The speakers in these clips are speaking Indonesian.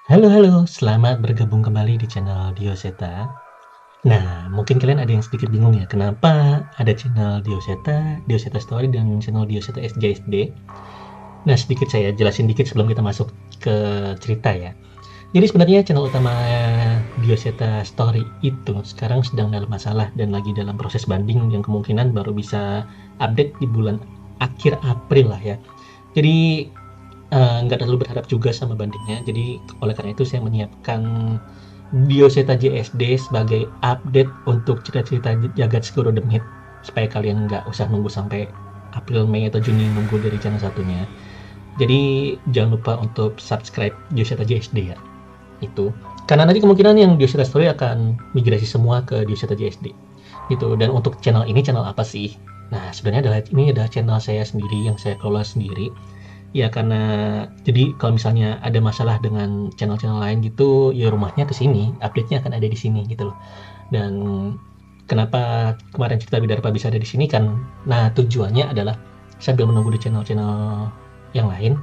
Halo halo, selamat bergabung kembali di channel Dioseta. Nah, mungkin kalian ada yang sedikit bingung ya, kenapa ada channel Dioseta, Dioseta Story, dan channel Dioseta SJSD. Nah, sedikit saya jelasin dikit sebelum kita masuk ke cerita ya. Jadi sebenarnya channel utama Dioseta Story itu sekarang sedang dalam masalah dan lagi dalam proses banding yang kemungkinan baru bisa update di bulan akhir April lah ya. Jadi nggak terlalu berharap juga sama bandingnya. Jadi oleh karena itu saya menyiapkan Bioseta JSD sebagai update untuk cerita-cerita Jagat Segoro Demit supaya kalian nggak usah nunggu sampai April, Mei, atau Juni nunggu dari channel satunya. Jadi jangan lupa untuk subscribe Bioseta JSD ya. Itu karena nanti kemungkinan yang Bioseta Story akan migrasi semua ke Bioseta JSD. Gitu. Dan untuk channel ini channel apa sih? Nah, sebenarnya ini adalah channel saya sendiri yang saya kelola sendiri. Ya karena jadi kalau misalnya ada masalah dengan channel-channel lain gitu, ya rumahnya ke sini, update-nya akan ada di sini gitu loh. Dan kenapa kemarin cerita Bidarpa bisa ada di sini kan? Nah, tujuannya adalah sambil menunggu di channel-channel yang lain,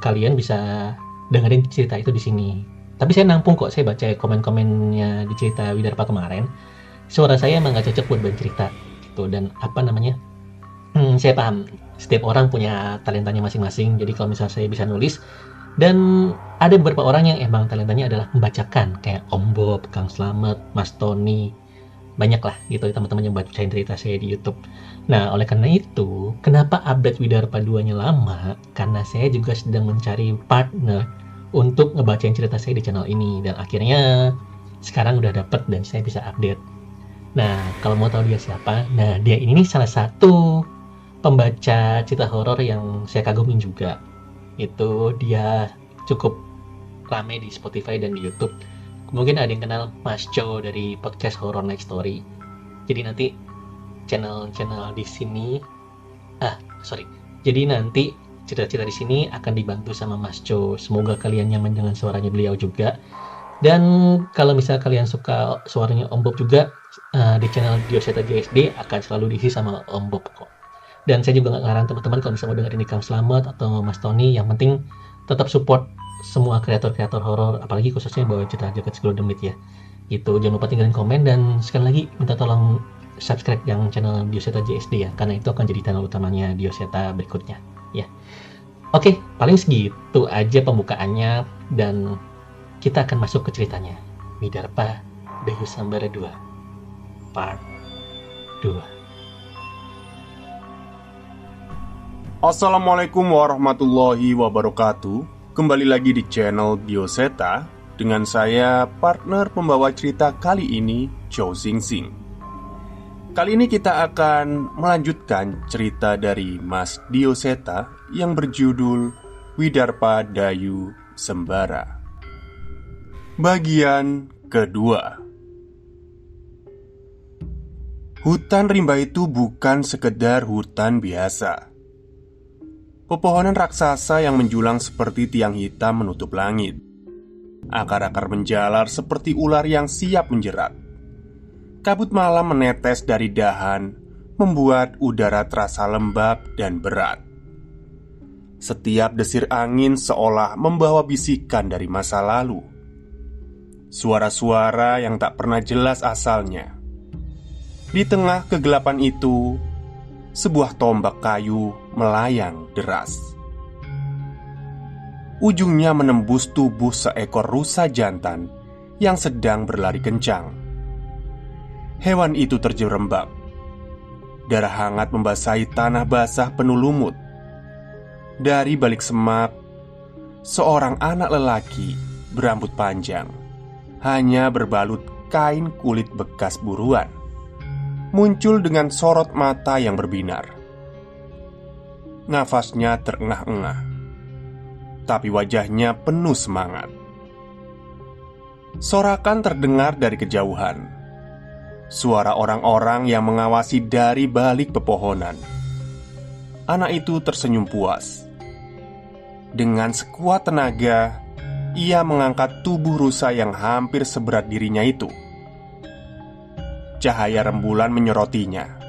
kalian bisa dengerin cerita itu di sini. Tapi saya nampung kok, saya baca komen-komennya di cerita Widarpa kemarin. Suara saya emang gak cocok buat bercerita gitu, dan apa namanya, saya paham. Setiap orang punya talentanya masing-masing. Jadi kalau misalnya saya bisa nulis, dan ada beberapa orang yang emang talentanya adalah membacakan, kayak Om Bob, Kang Slamet, Mas Tony, banyak lah gitu teman-teman yang bacain cerita saya di YouTube. Nah, oleh karena itu, kenapa update Widarpa 2-nya lama? Karena saya juga sedang mencari partner untuk ngebacain cerita saya di channel ini, dan akhirnya sekarang udah dapet dan saya bisa update. Nah, kalau mau tahu dia siapa, nah dia ini nih salah satu pembaca cerita horor yang saya kagumin juga. Itu dia cukup rame di Spotify dan di YouTube. Mungkin ada yang kenal Mas Joe dari podcast Horror Night Story. Jadi nanti channel-channel di sini, sorry. Jadi nanti cerita-cerita di sini akan dibantu sama Mas Joe. Semoga kalian nyaman dengan suaranya beliau juga. Dan kalau misalnya kalian suka suaranya Om Bob juga, di channel Dioseta JSD akan selalu diisi sama Om Bob kok. Dan saya juga nggak ngarang teman-teman kalau misalnya mau dengerin Kang Slamet atau Mas Tony, yang penting tetap support semua kreator-kreator horor, apalagi khususnya bawa cerita Jagat Segoro Demit ya. Itu jangan lupa tinggalin komen, dan sekali lagi minta tolong subscribe yang channel Dioseta JSD ya, karena itu akan jadi channel utamanya Dioseta berikutnya ya. Oke, paling segitu aja pembukaannya, dan kita akan masuk ke ceritanya. Widarpa Dayusambara 2 Part 2. Assalamualaikum warahmatullahi wabarakatuh. Kembali lagi di channel Dioseta dengan saya, partner pembawa cerita kali ini, Chow Sing Sing. Kali ini kita akan melanjutkan cerita dari Mas Dioseta yang berjudul Widarpa Dayu Sembara. Bagian kedua. Hutan rimba itu bukan sekedar hutan biasa. Pepohonan raksasa yang menjulang seperti tiang hitam menutup langit. Akar-akar menjalar seperti ular yang siap menjerat. Kabut malam menetes dari dahan, membuat udara terasa lembab dan berat. Setiap desir angin seolah membawa bisikan dari masa lalu. Suara-suara yang tak pernah jelas asalnya. Di tengah kegelapan itu, sebuah tombak kayu melayang deras. Ujungnya menembus tubuh seekor rusa jantan yang sedang berlari kencang. Hewan itu terjerembab. Darah hangat membasahi tanah basah penuh lumut. Dari balik semak, seorang anak lelaki berambut panjang, hanya berbalut kain kulit bekas buruan, muncul dengan sorot mata yang berbinar. Nafasnya terengah-engah, tapi wajahnya penuh semangat. Sorakan terdengar dari kejauhan. Suara orang-orang yang mengawasi dari balik pepohonan. Anak itu tersenyum puas. Dengan sekuat tenaga, ia mengangkat tubuh rusa yang hampir seberat dirinya itu. Cahaya rembulan menyorotinya,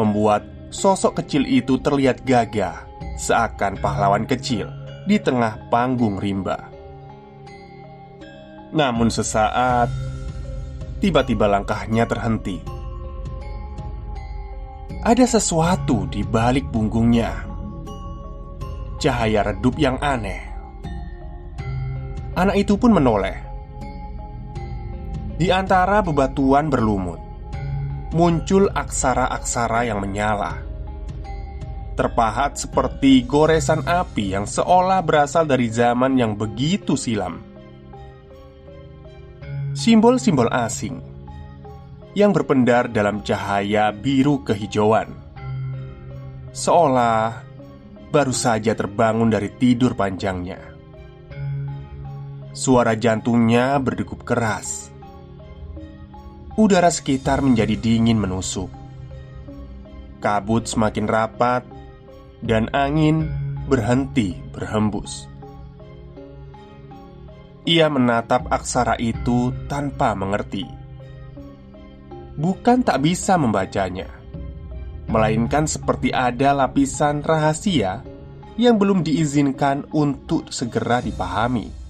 membuat sosok kecil itu terlihat gagah, seakan pahlawan kecil di tengah panggung rimba. Namun sesaat, tiba-tiba langkahnya terhenti. Ada sesuatu di balik punggungnya. Cahaya redup yang aneh. Anak itu pun menoleh. Di antara bebatuan berlumut, muncul aksara-aksara yang menyala, terpahat seperti goresan api yang seolah berasal dari zaman yang begitu silam. Simbol-simbol asing yang berpendar dalam cahaya biru kehijauan, seolah baru saja terbangun dari tidur panjangnya. Suara jantungnya berdegup keras. Udara sekitar menjadi dingin menusuk. Kabut semakin rapat dan angin berhenti berhembus. Ia menatap aksara itu tanpa mengerti. Bukan tak bisa membacanya, melainkan seperti ada lapisan rahasia yang belum diizinkan untuk segera dipahami.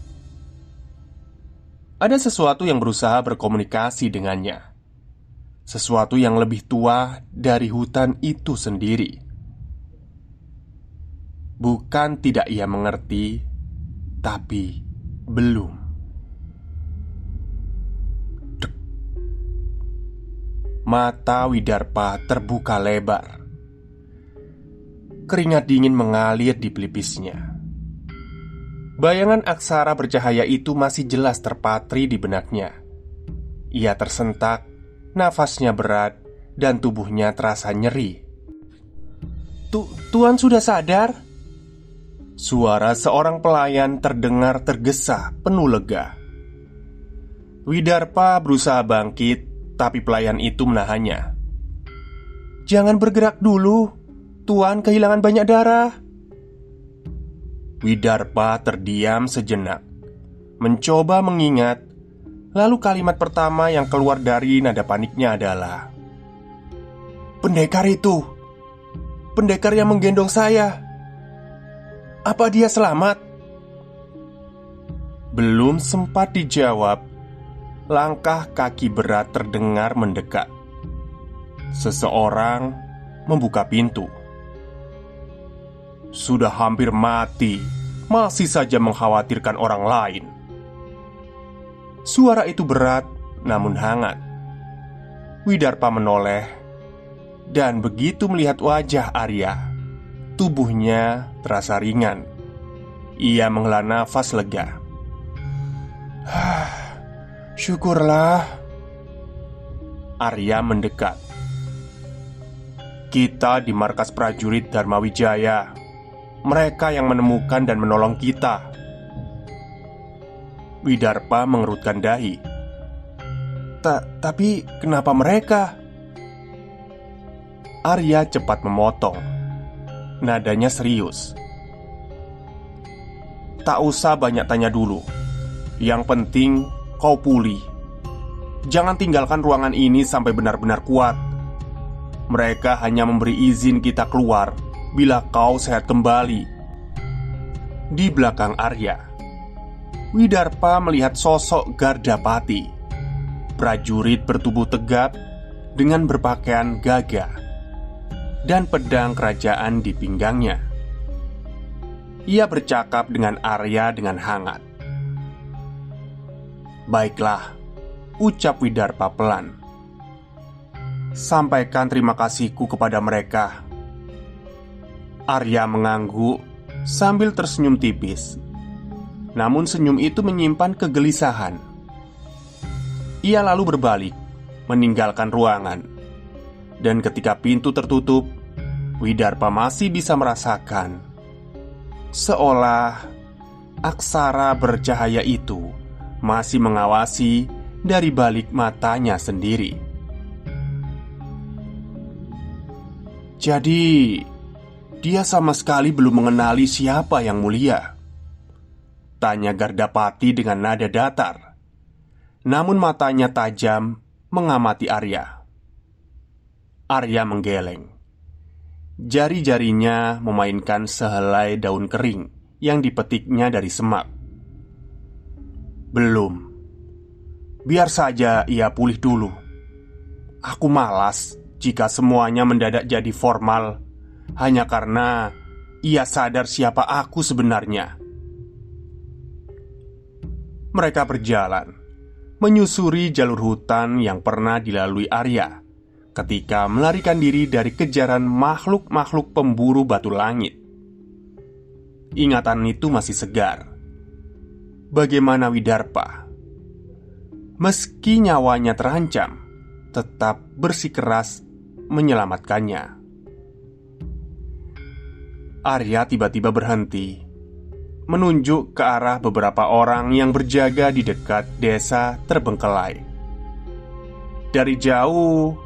Ada sesuatu yang berusaha berkomunikasi dengannya, sesuatu yang lebih tua dari hutan itu sendiri. Bukan tidak ia mengerti, tapi belum. Dek. Mata Widarpa terbuka lebar. Keringat dingin mengalir di pelipisnya. Bayangan aksara bercahaya itu masih jelas terpatri di benaknya. Ia tersentak, nafasnya berat, dan tubuhnya terasa nyeri. Tuan sudah sadar?" Suara seorang pelayan terdengar tergesa penuh lega. Widarpa berusaha bangkit, tapi pelayan itu menahannya. "Jangan bergerak dulu, Tuan kehilangan banyak darah." Widarpa terdiam sejenak, mencoba mengingat. Lalu kalimat pertama yang keluar dari nada paniknya adalah, "Pendekar itu, pendekar yang menggendong saya. Apa dia selamat?" Belum sempat dijawab, langkah kaki berat terdengar mendekat. Seseorang membuka pintu. "Sudah hampir mati, masih saja mengkhawatirkan orang lain." Suara itu berat namun hangat. Widarpa menoleh, dan begitu melihat wajah Arya, tubuhnya terasa ringan. Ia menghela nafas lega. "Syukurlah." Arya mendekat. "Kita di markas prajurit Dharma Wijaya. Mereka yang menemukan dan menolong kita." Widarpa mengerutkan dahi. Tapi kenapa mereka?" Arya cepat memotong. Nadanya serius. "Tak usah banyak tanya dulu. Yang penting kau pulih. Jangan tinggalkan ruangan ini sampai benar-benar kuat. Mereka hanya memberi izin kita keluar bila kau sehat kembali." Di belakang Arya, Widarpa melihat sosok Gardapati, prajurit bertubuh tegap dengan berpakaian gagah dan pedang kerajaan di pinggangnya. Ia bercakap dengan Arya dengan hangat. "Baiklah," ucap Widarpa pelan. "Sampaikan terima kasihku kepada mereka." Arya mengangguk sambil tersenyum tipis. Namun senyum itu menyimpan kegelisahan. Ia lalu berbalik, meninggalkan ruangan. Dan ketika pintu tertutup, Widarpa masih bisa merasakan, seolah aksara bercahaya itu masih mengawasi dari balik matanya sendiri. "Jadi, dia sama sekali belum mengenali siapa yang mulia?" tanya Gardapati dengan nada datar. Namun matanya tajam mengamati Arya. Arya menggeleng. Jari-jarinya memainkan sehelai daun kering yang dipetiknya dari semak. "Belum," Biar saja ia pulih dulu. Aku malas jika semuanya mendadak jadi formal hanya karena ia sadar siapa aku sebenarnya. Mereka berjalan menyusuri jalur hutan yang pernah dilalui Arya ketika melarikan diri dari kejaran makhluk-makhluk pemburu batu langit. Ingatan itu masih segar. Bagaimana Widarpa, meski nyawanya terancam, tetap bersikeras menyelamatkannya. Arya tiba-tiba berhenti, menunjuk ke arah beberapa orang yang berjaga di dekat desa terbengkelai. Dari jauh,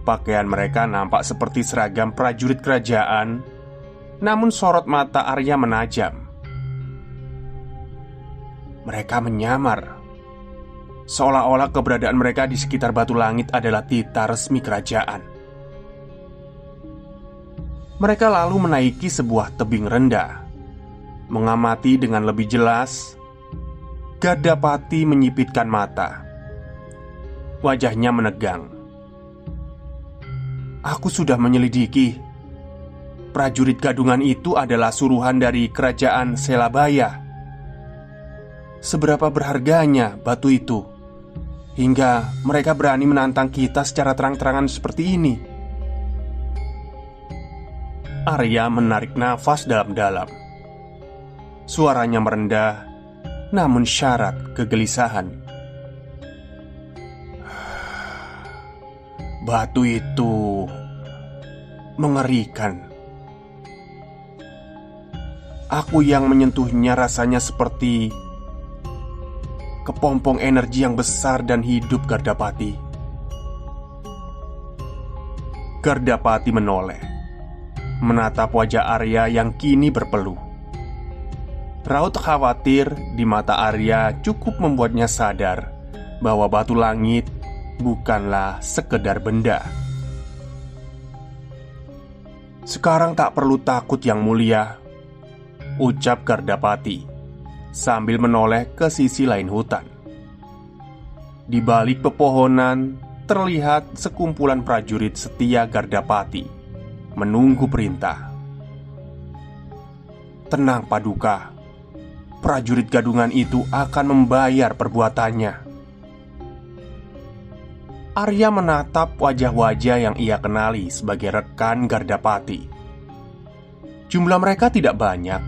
pakaian mereka nampak seperti seragam prajurit kerajaan, namun sorot mata Arya menajam. Mereka menyamar, seolah-olah keberadaan mereka di sekitar batu langit adalah titah resmi kerajaan. Mereka lalu menaiki sebuah tebing rendah, mengamati dengan lebih jelas. Gardapati menyipitkan mata. Wajahnya menegang. Aku sudah menyelidiki. Prajurit gadungan itu adalah suruhan dari kerajaan Selabaya. Seberapa berharganya batu itu hingga mereka berani menantang kita secara terang-terangan seperti ini? Arya menarik nafas dalam-dalam. Suaranya merendah, namun syarat kegelisahan. Batu itu mengerikan. Aku yang menyentuhnya rasanya seperti kepompong energi yang besar dan hidup. Gardapati. Gardapati menoleh, menatap wajah Arya yang kini berpeluh. Raut khawatir di mata Arya cukup membuatnya sadar bahwa batu langit bukanlah sekedar benda. Sekarang tak perlu takut yang mulia, ucap Gardapati sambil menoleh ke sisi lain hutan. Di balik pepohonan terlihat sekumpulan prajurit setia Gardapati menunggu perintah. Tenang Paduka, prajurit gadungan itu akan membayar perbuatannya. Arya menatap wajah-wajah yang ia kenali sebagai rekan Gardapati. Jumlah mereka tidak banyak,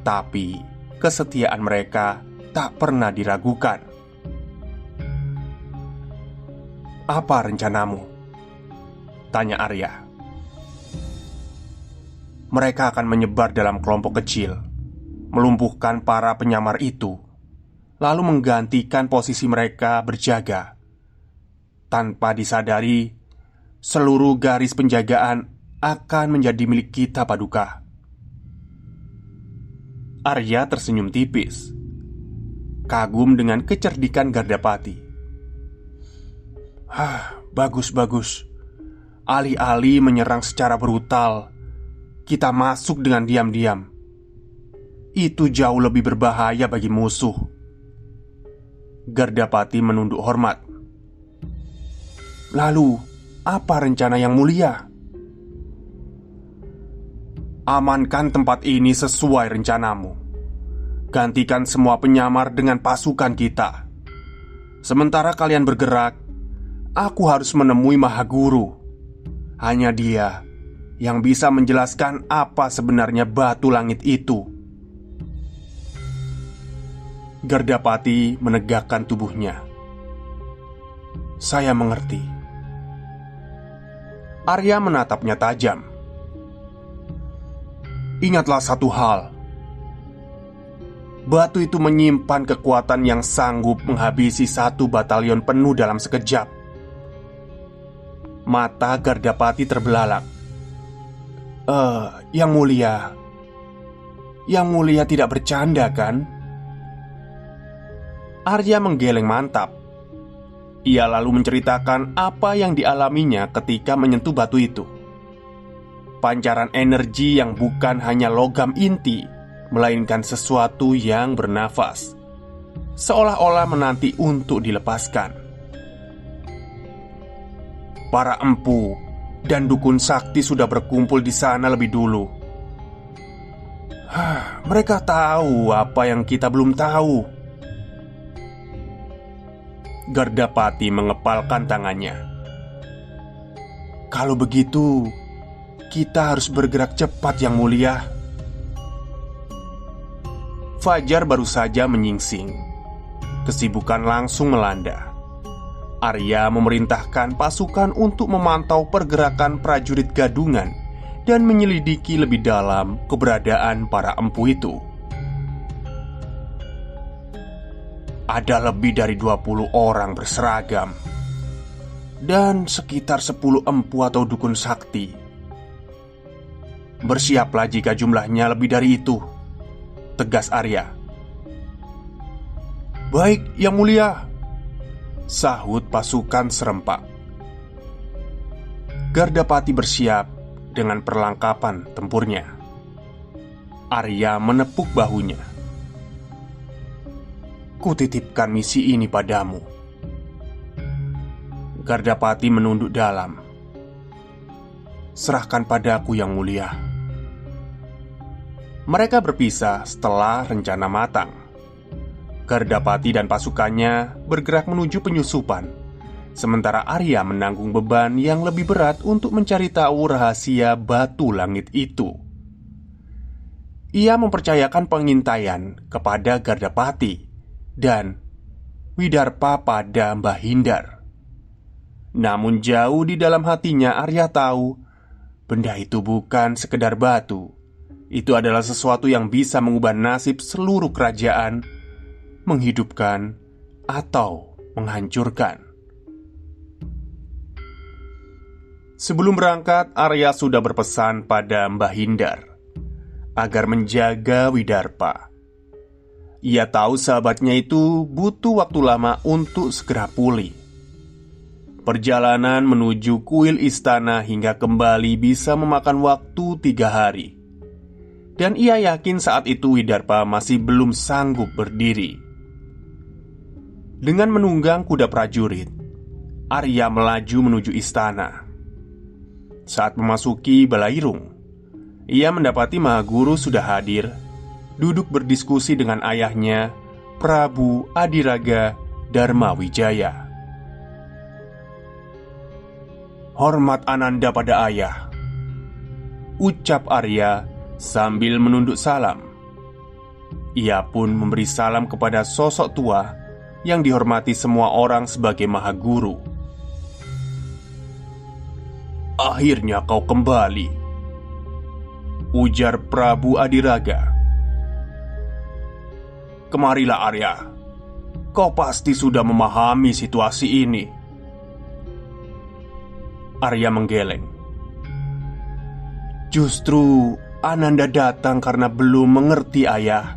tapi kesetiaan mereka tak pernah diragukan. Apa rencanamu? Tanya Arya. Mereka akan menyebar dalam kelompok kecil, melumpuhkan para penyamar itu, lalu menggantikan posisi mereka berjaga. Tanpa disadari, seluruh garis penjagaan akan menjadi milik kita, Paduka. Arya tersenyum tipis, kagum dengan kecerdikan Gardapati. Bagus-bagus. Alih-alih menyerang secara brutal, kita masuk dengan diam-diam. Itu jauh lebih berbahaya bagi musuh. Gardapati menunduk hormat. Lalu, apa rencana yang mulia? Amankan tempat ini sesuai rencanamu. Gantikan semua penyamar dengan pasukan kita. Sementara kalian bergerak, aku harus menemui Mahaguru. Hanya dia yang bisa menjelaskan apa sebenarnya batu langit itu. Gardapati menegakkan tubuhnya. Saya mengerti. Arya menatapnya tajam. Ingatlah satu hal. Batu itu menyimpan kekuatan yang sanggup menghabisi satu batalion penuh dalam sekejap. Mata Gardapati terbelalak. Yang mulia, Yang mulia tidak bercanda kan? Arya menggeleng mantap. Ia lalu menceritakan apa yang dialaminya ketika menyentuh batu itu. Pancaran energi yang bukan hanya logam inti, melainkan sesuatu yang bernafas, seolah-olah menanti untuk dilepaskan. Para empu dan dukun sakti sudah berkumpul di sana lebih dulu. Mereka tahu apa yang kita belum tahu. Gardapati mengepalkan tangannya. Kalau begitu, kita harus bergerak cepat, Yang Mulia. Fajar baru saja menyingsing. Kesibukan langsung melanda. Arya memerintahkan pasukan untuk memantau pergerakan prajurit gadungan dan menyelidiki lebih dalam keberadaan para empu itu. Ada lebih dari 20 orang berseragam dan sekitar 10 empu atau dukun sakti. Bersiaplah jika jumlahnya lebih dari itu, tegas Arya. Baik, Yang Mulia, sahut pasukan serempak. Gardapati bersiap dengan perlengkapan tempurnya. Arya menepuk bahunya. Kutitipkan misi ini padamu. Gardapati menunduk dalam. Serahkan padaku, Yang Mulia. Mereka berpisah setelah rencana matang. Gardapati dan pasukannya bergerak menuju penyusupan, sementara Arya menanggung beban yang lebih berat untuk mencari tahu rahasia batu langit itu. Ia mempercayakan pengintaian kepada Gardapati dan Widarpa pada Mbah Hindar. Namun jauh di dalam hatinya Arya tahu benda itu bukan sekedar batu. Itu adalah sesuatu yang bisa mengubah nasib seluruh kerajaan, menghidupkan atau menghancurkan. Sebelum berangkat, Arya sudah berpesan pada Mbah Hindar agar menjaga Widarpa. Ia tahu sahabatnya itu butuh waktu lama untuk segera pulih. Perjalanan menuju kuil istana hingga kembali bisa memakan waktu 3 hari. Dan ia yakin saat itu Widarpa masih belum sanggup berdiri. Dengan menunggang kuda prajurit, Arya melaju menuju istana. Saat memasuki Balairung, ia mendapati Mahaguru sudah hadir, duduk berdiskusi dengan ayahnya, Prabu Adiraga Dharma Wijaya. Hormat Ananda pada ayah, ucap Arya sambil menunduk salam. Ia pun memberi salam kepada sosok tua yang dihormati semua orang sebagai Mahaguru. Akhirnya kau kembali, ujar Prabu Adiraga. Kemarilah Arya, kau pasti sudah memahami situasi ini. Arya menggeleng. Justru Ananda datang karena belum mengerti ayah.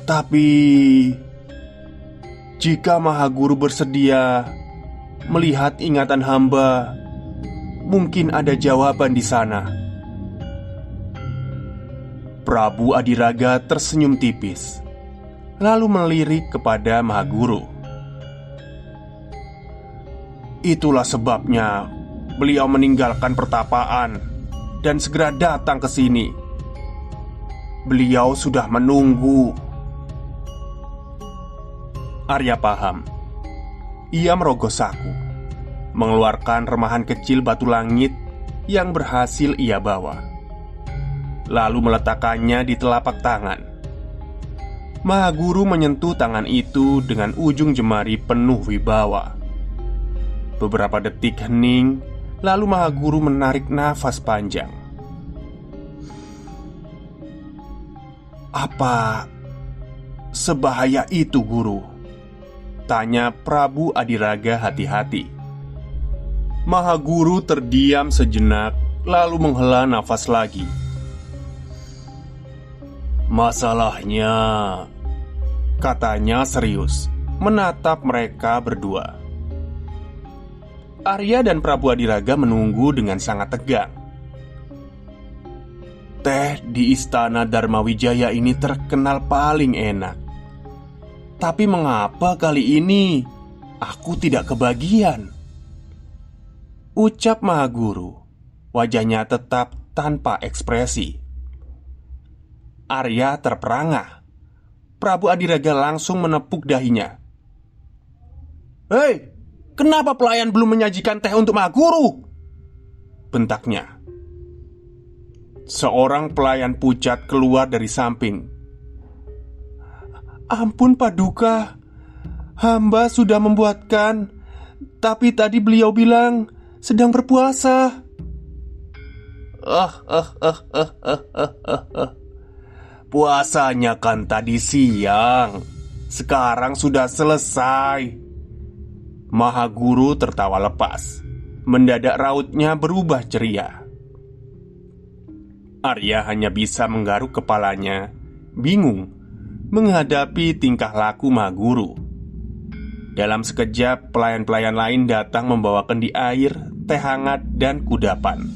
Tapi jika Mahaguru bersedia melihat ingatan hamba, mungkin ada jawaban di sana. Prabu Adiraga tersenyum tipis, lalu melirik kepada Mahaguru. Itulah sebabnya beliau meninggalkan pertapaan dan segera datang ke sini. Beliau sudah menunggu. Arya paham. Ia merogoh saku, mengeluarkan remahan kecil batu langit yang berhasil ia bawa, lalu meletakkannya di telapak tangan. Mahaguru menyentuh tangan itu dengan ujung jemari penuh wibawa. Beberapa detik hening, lalu Mahaguru menarik nafas panjang. Apa sebahaya itu, Guru? Tanya Prabu Adiraga hati-hati. Mahaguru terdiam sejenak, lalu menghela nafas lagi. Masalahnya, katanya serius, menatap mereka berdua. Arya dan Prabu Adiraga menunggu dengan sangat tegang. Teh di istana Dharma Wijaya ini terkenal paling enak. Tapi mengapa kali ini aku tidak kebagian? Ucap Mahaguru. Wajahnya tetap tanpa ekspresi. Arya terperangah. Prabu Adiraga langsung menepuk dahinya. "Hei, kenapa pelayan belum menyajikan teh untuk Mahaguru?" bentaknya. Seorang pelayan pucat keluar dari samping. "Ampun Paduka, hamba sudah membuatkan, tapi tadi beliau bilang sedang berpuasa." "Puasanya kan tadi siang, sekarang sudah selesai." Mahaguru tertawa lepas. Mendadak rautnya berubah ceria. Arya hanya bisa menggaruk kepalanya, bingung menghadapi tingkah laku Mahaguru. Dalam sekejap, pelayan-pelayan lain datang membawakan di air, teh hangat, dan kudapan.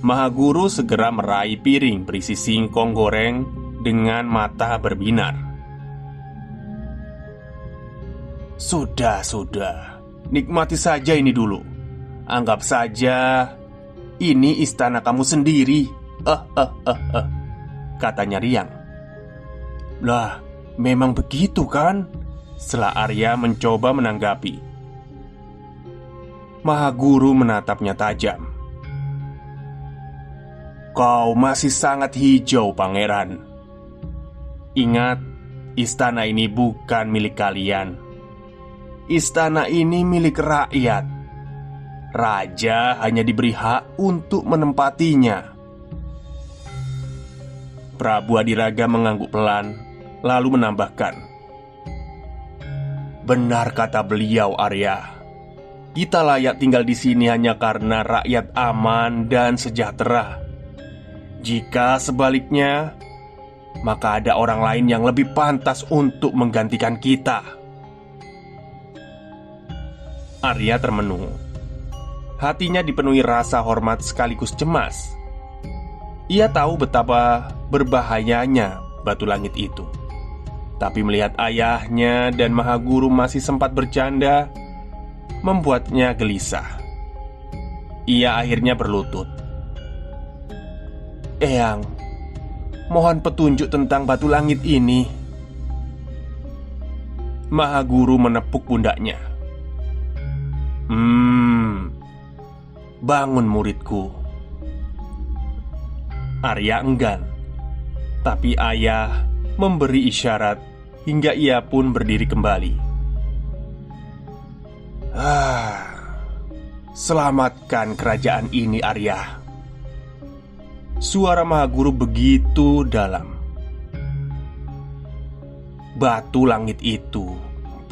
Mahaguru segera meraih piring berisi singkong goreng dengan mata berbinar. Sudah, nikmati saja ini dulu. Anggap saja ini istana kamu sendiri." Katanya riang. "Lah, memang begitu kan?" Setelah Arya mencoba menanggapi. Mahaguru menatapnya tajam. "Kau masih sangat hijau, pangeran. Ingat, istana ini bukan milik kalian. Istana ini milik rakyat. Raja hanya diberi hak untuk menempatinya." Prabu Adiraga mengangguk pelan, lalu menambahkan, "Benar kata beliau, Arya. Kita layak tinggal di sini hanya karena rakyat aman dan sejahtera. Jika sebaliknya, maka ada orang lain yang lebih pantas untuk menggantikan kita." Arya termenung. Hatinya dipenuhi rasa hormat sekaligus cemas. Ia tahu betapa berbahayanya batu langit itu. Tapi melihat ayahnya dan Mahaguru masih sempat bercanda, membuatnya gelisah. Ia akhirnya berlutut. "Eyang, mohon petunjuk tentang batu langit ini." Mahaguru menepuk pundaknya. Bangun muridku." Arya enggan, tapi ayah memberi isyarat hingga ia pun berdiri kembali. "Selamatkan kerajaan ini, Arya." Suara Mahaguru begitu dalam. Batu langit itu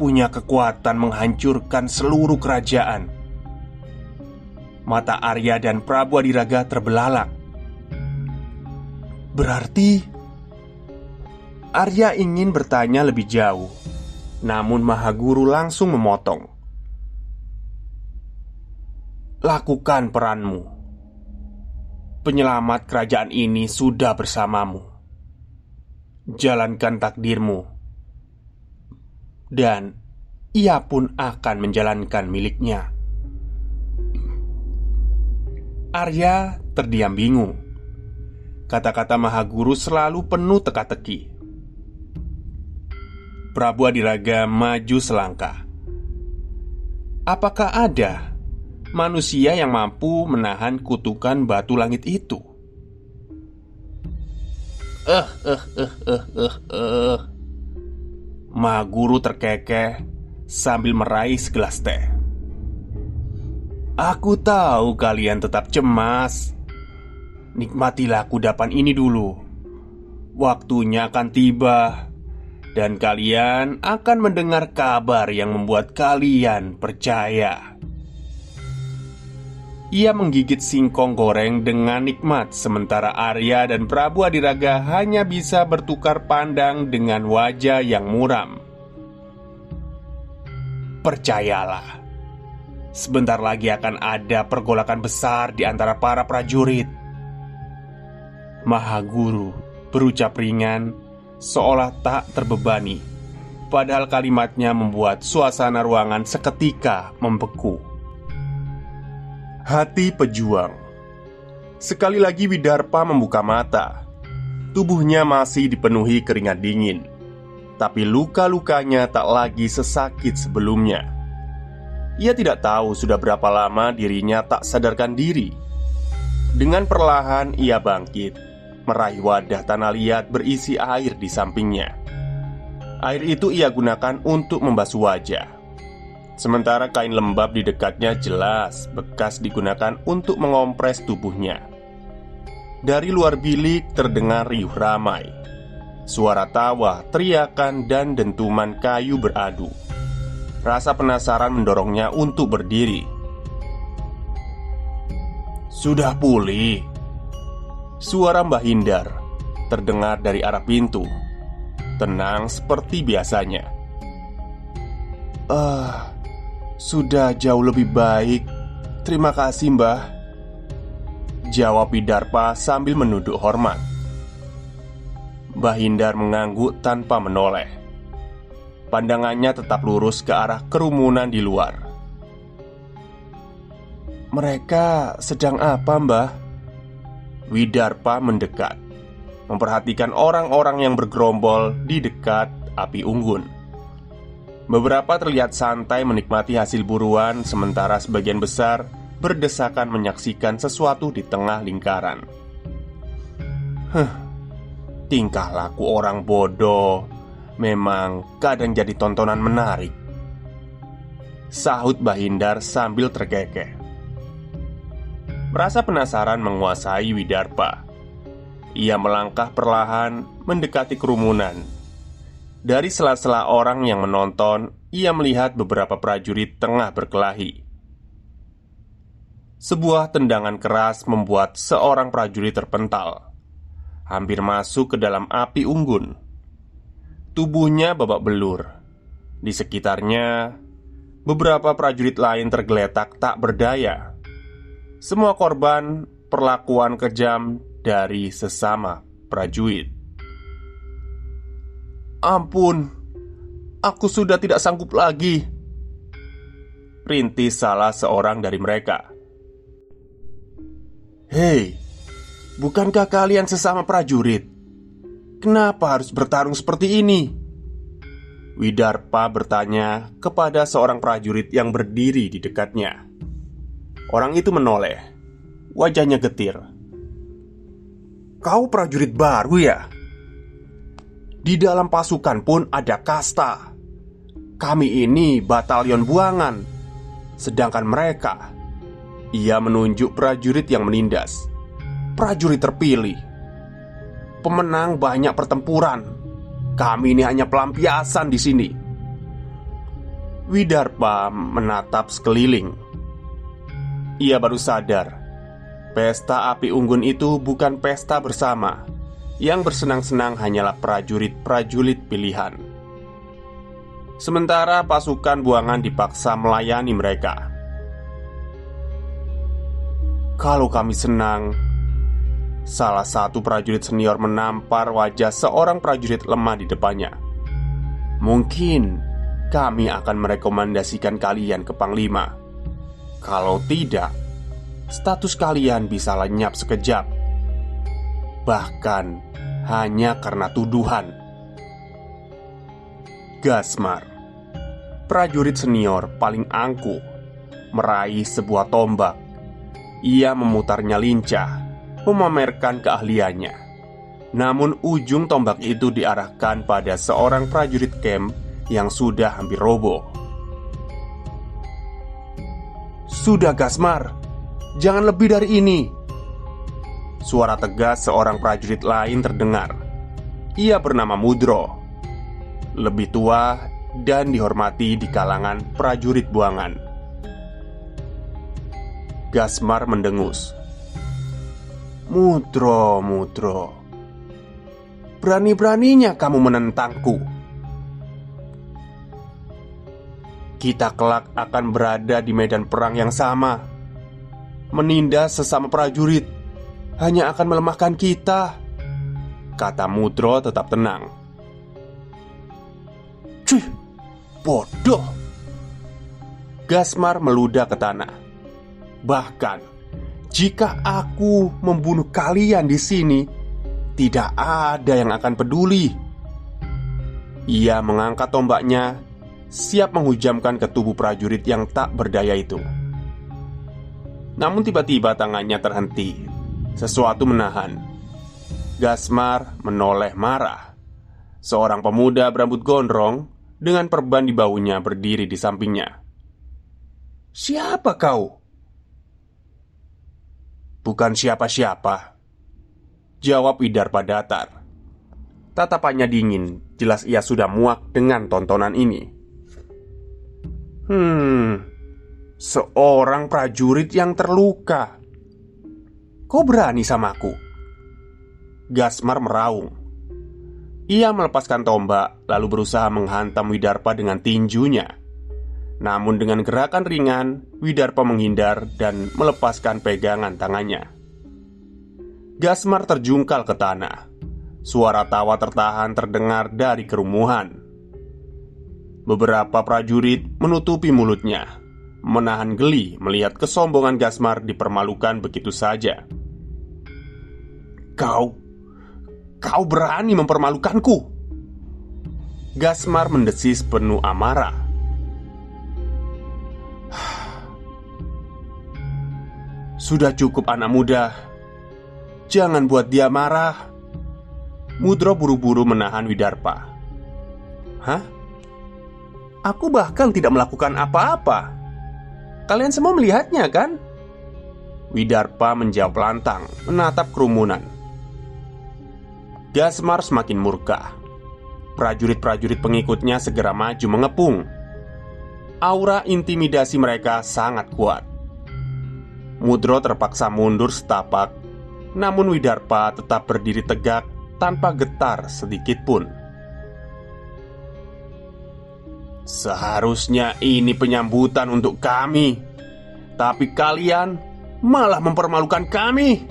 punya kekuatan menghancurkan seluruh kerajaan. Mata Arya dan Prabu Adiraga terbelalak. Berarti Arya ingin bertanya lebih jauh, namun Mahaguru langsung memotong. "Lakukan peranmu. Penyelamat kerajaan ini sudah bersamamu. Jalankan takdirmu, dan ia pun akan menjalankan miliknya." Arya terdiam bingung. Kata-kata Mahaguru selalu penuh teka-teki. Prabu Adiraga maju selangkah. Apakah ada manusia yang mampu menahan kutukan batu langit itu? Mahaguru terkekeh sambil meraih segelas teh. "Aku tahu kalian tetap cemas. Nikmatilah kudapan ini dulu. Waktunya akan tiba, dan kalian akan mendengar kabar yang membuat kalian percaya." Ia menggigit singkong goreng dengan nikmat, sementara Arya dan Prabu Adiraga hanya bisa bertukar pandang dengan wajah yang muram. Percayalah, sebentar lagi akan ada pergolakan besar di antara para prajurit. Mahaguru berucap ringan, seolah tak terbebani, Padahal kalimatnya membuat suasana ruangan seketika membeku. Hati pejuang. Sekali lagi Widarpa membuka mata. Tubuhnya masih dipenuhi keringat dingin, tapi luka-lukanya tak lagi sesakit sebelumnya. Ia tidak tahu sudah berapa lama dirinya tak sadarkan diri. Dengan perlahan ia bangkit, meraih wadah tanah liat berisi air di sampingnya. Air itu ia gunakan untuk membasuh wajah. Sementara kain lembab di dekatnya jelas bekas digunakan untuk mengompres tubuhnya. Dari luar bilik terdengar riuh ramai. Suara tawa, teriakan, dan dentuman kayu beradu. Rasa penasaran mendorongnya untuk berdiri. "Sudah pulih?" Suara Mbah Hindar terdengar dari arah pintu. Tenang seperti biasanya. Sudah jauh lebih baik. Terima kasih, Mbah," jawab Widarpa sambil menunduk hormat. Mbah Hindar mengangguk tanpa menoleh. Pandangannya tetap lurus ke arah kerumunan di luar. "Mereka sedang apa, Mbah?" Widarpa mendekat, memperhatikan orang-orang yang bergerombol di dekat api unggun. Beberapa terlihat santai menikmati hasil buruan, sementara sebagian besar berdesakan menyaksikan sesuatu di tengah lingkaran. Tingkah laku orang bodoh memang kadang jadi tontonan menarik, sahut Mbah Hindar sambil terkekeh. Merasa penasaran menguasai Widarpa, ia melangkah perlahan mendekati kerumunan. Dari sela-sela orang yang menonton, ia melihat beberapa prajurit tengah berkelahi. Sebuah tendangan keras membuat seorang prajurit terpental, hampir masuk ke dalam api unggun. Tubuhnya babak belur. Di sekitarnya, beberapa prajurit lain tergeletak tak berdaya. Semua korban perlakuan kejam dari sesama prajurit. "Ampun, aku sudah tidak sanggup lagi," rintis salah seorang dari mereka. "Hei, bukankah kalian sesama prajurit? Kenapa harus bertarung seperti ini?" Widarpa bertanya kepada seorang prajurit yang berdiri di dekatnya. Orang itu menoleh, wajahnya getir. "Kau prajurit baru ya? Di dalam pasukan pun ada kasta. Kami ini batalion buangan, sedangkan mereka..." Ia menunjuk prajurit yang menindas. "Prajurit terpilih, pemenang banyak pertempuran. Kami ini hanya pelampiasan di sini." Widarpa menatap sekeliling. Ia baru sadar, pesta api unggun itu bukan pesta bersama. Yang bersenang-senang hanyalah prajurit-prajurit pilihan. Sementara pasukan buangan dipaksa melayani mereka. "Kalau kami senang..." Salah satu prajurit senior menampar wajah seorang prajurit lemah di depannya. "Mungkin kami akan merekomendasikan kalian ke Panglima. Kalau tidak, status kalian bisa lenyap sekejap. Bahkan hanya karena tuduhan." Gasmar, prajurit senior paling angkuh, meraih sebuah tombak. Ia memutarnya lincah, memamerkan keahliannya. Namun ujung tombak itu diarahkan pada seorang prajurit camp yang sudah hampir roboh. "Sudah, Gasmar, jangan lebih dari ini," suara tegas seorang prajurit lain terdengar. Ia bernama Mudro, lebih tua dan dihormati di kalangan prajurit buangan. Gasmar mendengus. Mudro, berani-beraninya kamu menentangku. Kita kelak akan berada di medan perang yang sama. Menindas sesama prajurit hanya akan melemahkan kita," kata Mudro tetap tenang. Cuy, bodoh. Gasmar meludah ke tanah. Bahkan jika aku membunuh kalian di sini, tidak ada yang akan peduli. Ia mengangkat tombaknya, siap menghujamkan ke tubuh prajurit yang tak berdaya itu. Namun tiba-tiba tangannya terhenti. Sesuatu menahan. Gasmar menoleh marah. Seorang pemuda berambut gondrong dengan perban di bahunya berdiri di sampingnya. "Siapa kau?" "Bukan siapa-siapa," jawab Widarpa datar. Tatapannya dingin, jelas ia sudah muak dengan tontonan ini. Seorang prajurit yang terluka. Kau berani samaku?" Gasmar meraung. Ia melepaskan tombak, lalu berusaha menghantam Widarpa dengan tinjunya. Namun dengan gerakan ringan, Widarpa menghindar dan melepaskan pegangan tangannya. Gasmar terjungkal ke tanah. Suara tawa tertahan terdengar dari kerumuhan. Beberapa prajurit menutupi mulutnya, menahan geli melihat kesombongan Gasmar dipermalukan begitu saja. Kau berani mempermalukanku?" Gasmar mendesis penuh amarah. "Sudah cukup anak muda. Jangan buat dia marah." Mudro buru-buru menahan Widarpa. "Hah? Aku bahkan tidak melakukan apa-apa. Kalian semua melihatnya kan?" Widarpa menjawab lantang, menatap kerumunan. Gasmar semakin murka. Prajurit-prajurit pengikutnya segera maju mengepung. Aura intimidasi mereka sangat kuat. Mudro terpaksa mundur setapak. Namun Widarpa tetap berdiri tegak tanpa getar sedikit pun. "Seharusnya ini penyambutan untuk kami, tapi kalian malah mempermalukan kami!"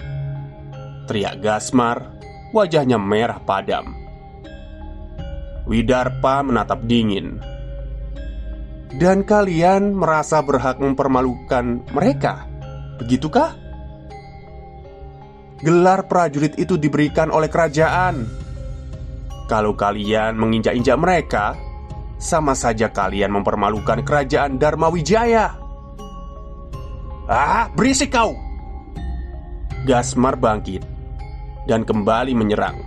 teriak Gasmar, wajahnya merah padam. Widarpa menatap dingin. "Dan kalian merasa berhak mempermalukan mereka, begitukah? Gelar prajurit itu diberikan oleh kerajaan. Kalau kalian menginjak-injak mereka, sama saja kalian mempermalukan kerajaan Dharma Wijaya." "Ah, berisik kau!" Gasmar bangkit dan kembali menyerang.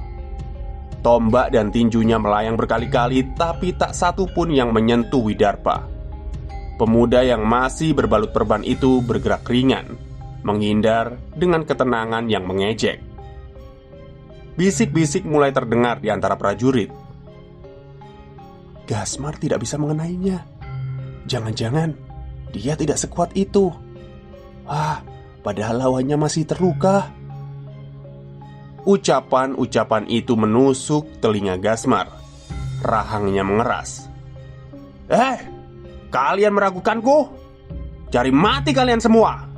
Tombak dan tinjunya melayang berkali-kali, tapi tak satu pun yang menyentuh Widarpa. Pemuda yang masih berbalut perban itu bergerak ringan, menghindar dengan ketenangan yang mengejek. Bisik-bisik mulai terdengar di antara prajurit. "Gasmar tidak bisa mengenainya. Jangan-jangan dia tidak sekuat itu. Padahal lawannya masih terluka." Ucapan-ucapan itu menusuk telinga Gasmar. Rahangnya mengeras. Kalian meragukanku? Cari mati kalian semua!"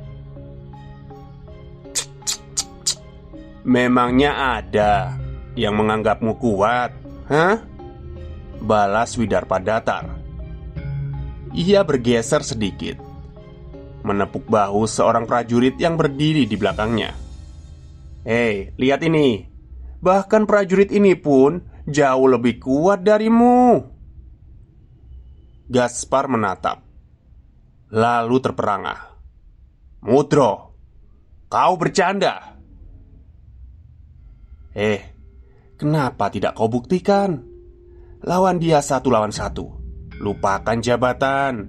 "Memangnya ada yang menganggapmu kuat, hah?" balas Widarpa datar. Ia bergeser sedikit, menepuk bahu seorang prajurit yang berdiri di belakangnya. "Hei, lihat ini. Bahkan prajurit ini pun jauh lebih kuat darimu." Gaspar menatap, lalu terperangah. "Mudro, kau bercanda?" Kenapa tidak kau buktikan? Lawan dia 1 lawan 1. Lupakan jabatan.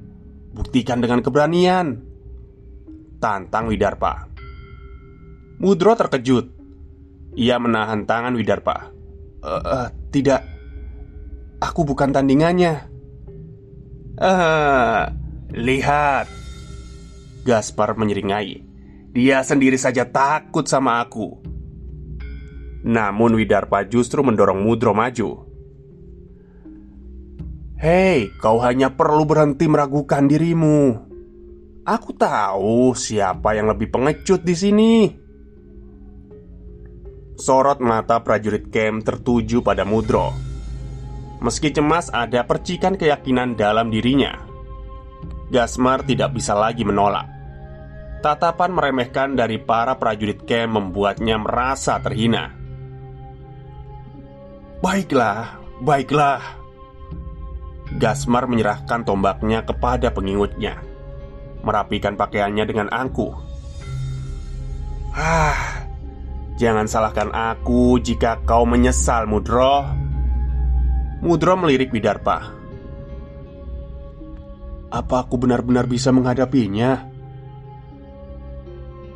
Buktikan dengan keberanian," tantang Widarpa. Mudro terkejut. Ia menahan tangan Widarpa. Tidak. Aku bukan tandingannya." Lihat." Gaspar menyeringai. "Dia sendiri saja takut sama aku." Namun Widarpa justru mendorong Mudro maju. "Hei, kau hanya perlu berhenti meragukan dirimu. Aku tahu siapa yang lebih pengecut di sini." Sorot mata prajurit Kem tertuju pada Mudro. Meski cemas, ada percikan keyakinan dalam dirinya. Gasmar tidak bisa lagi menolak. Tatapan meremehkan dari para prajurit camp membuatnya merasa terhina. Baiklah, baiklah. Gasmar menyerahkan tombaknya kepada pengikutnya, merapikan pakaiannya dengan angkuh. Jangan salahkan aku jika kau menyesal, Mudro. Mudro melirik Widarpa. Apa aku benar-benar bisa menghadapinya?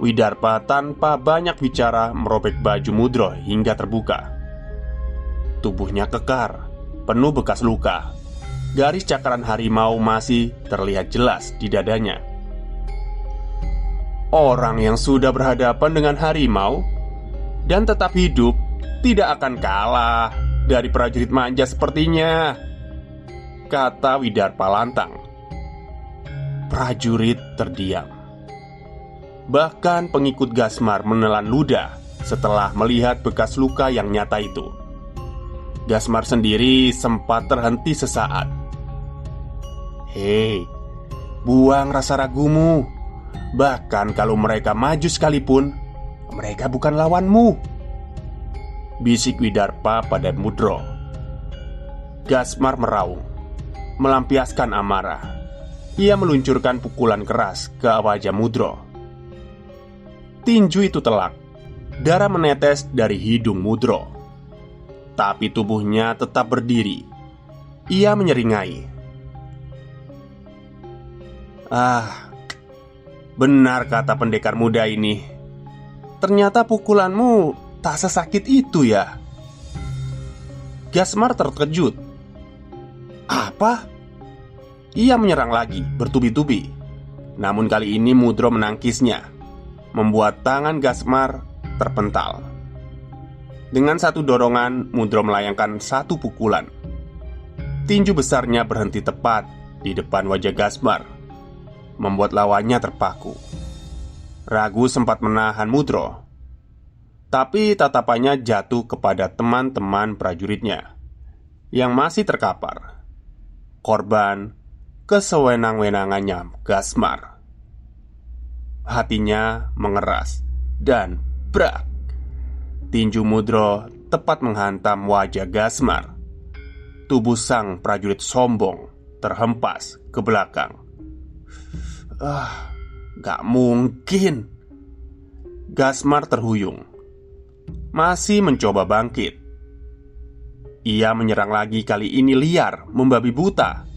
Widarpa tanpa banyak bicara merobek baju Mudro hingga terbuka. Tubuhnya kekar, penuh bekas luka. Garis cakaran harimau masih terlihat jelas di dadanya. Orang yang sudah berhadapan dengan harimau dan tetap hidup tidak akan kalah dari prajurit manja sepertinya, kata Widarpa lantang. Prajurit terdiam. Bahkan pengikut Gasmar menelan ludah setelah melihat bekas luka yang nyata itu. Gasmar sendiri sempat terhenti sesaat. Hei, buang rasa ragumu. Bahkan kalau mereka maju sekalipun, mereka bukan lawanmu, bisik Widarpa pada Mudro. Gasmar meraung, melampiaskan amarah. Ia meluncurkan pukulan keras ke wajah Mudro. Tinju itu telak. Darah menetes dari hidung Mudro. Tapi tubuhnya tetap berdiri. Ia menyeringai. Benar kata pendekar muda ini. Ternyata pukulanmu tak sesakit itu ya. Gasmar terkejut. Apa? Ia menyerang lagi, bertubi-tubi. Namun kali ini Mudro menangkisnya, membuat tangan Gasmar terpental. Dengan satu dorongan, Mudro melayangkan satu pukulan. Tinju besarnya berhenti tepat di depan wajah Gasmar, membuat lawannya terpaku. Ragu sempat menahan Mudro, tapi tatapannya jatuh kepada teman-teman prajuritnya yang masih terkapar, korban kesewenang-wenangannya Gasmar. Hatinya mengeras dan brak. Tinju Mudro tepat menghantam wajah Gasmar. Tubuh sang prajurit sombong terhempas ke belakang. Gak mungkin. Gasmar terhuyung, masih mencoba bangkit. Ia menyerang lagi, kali ini liar, membabi buta.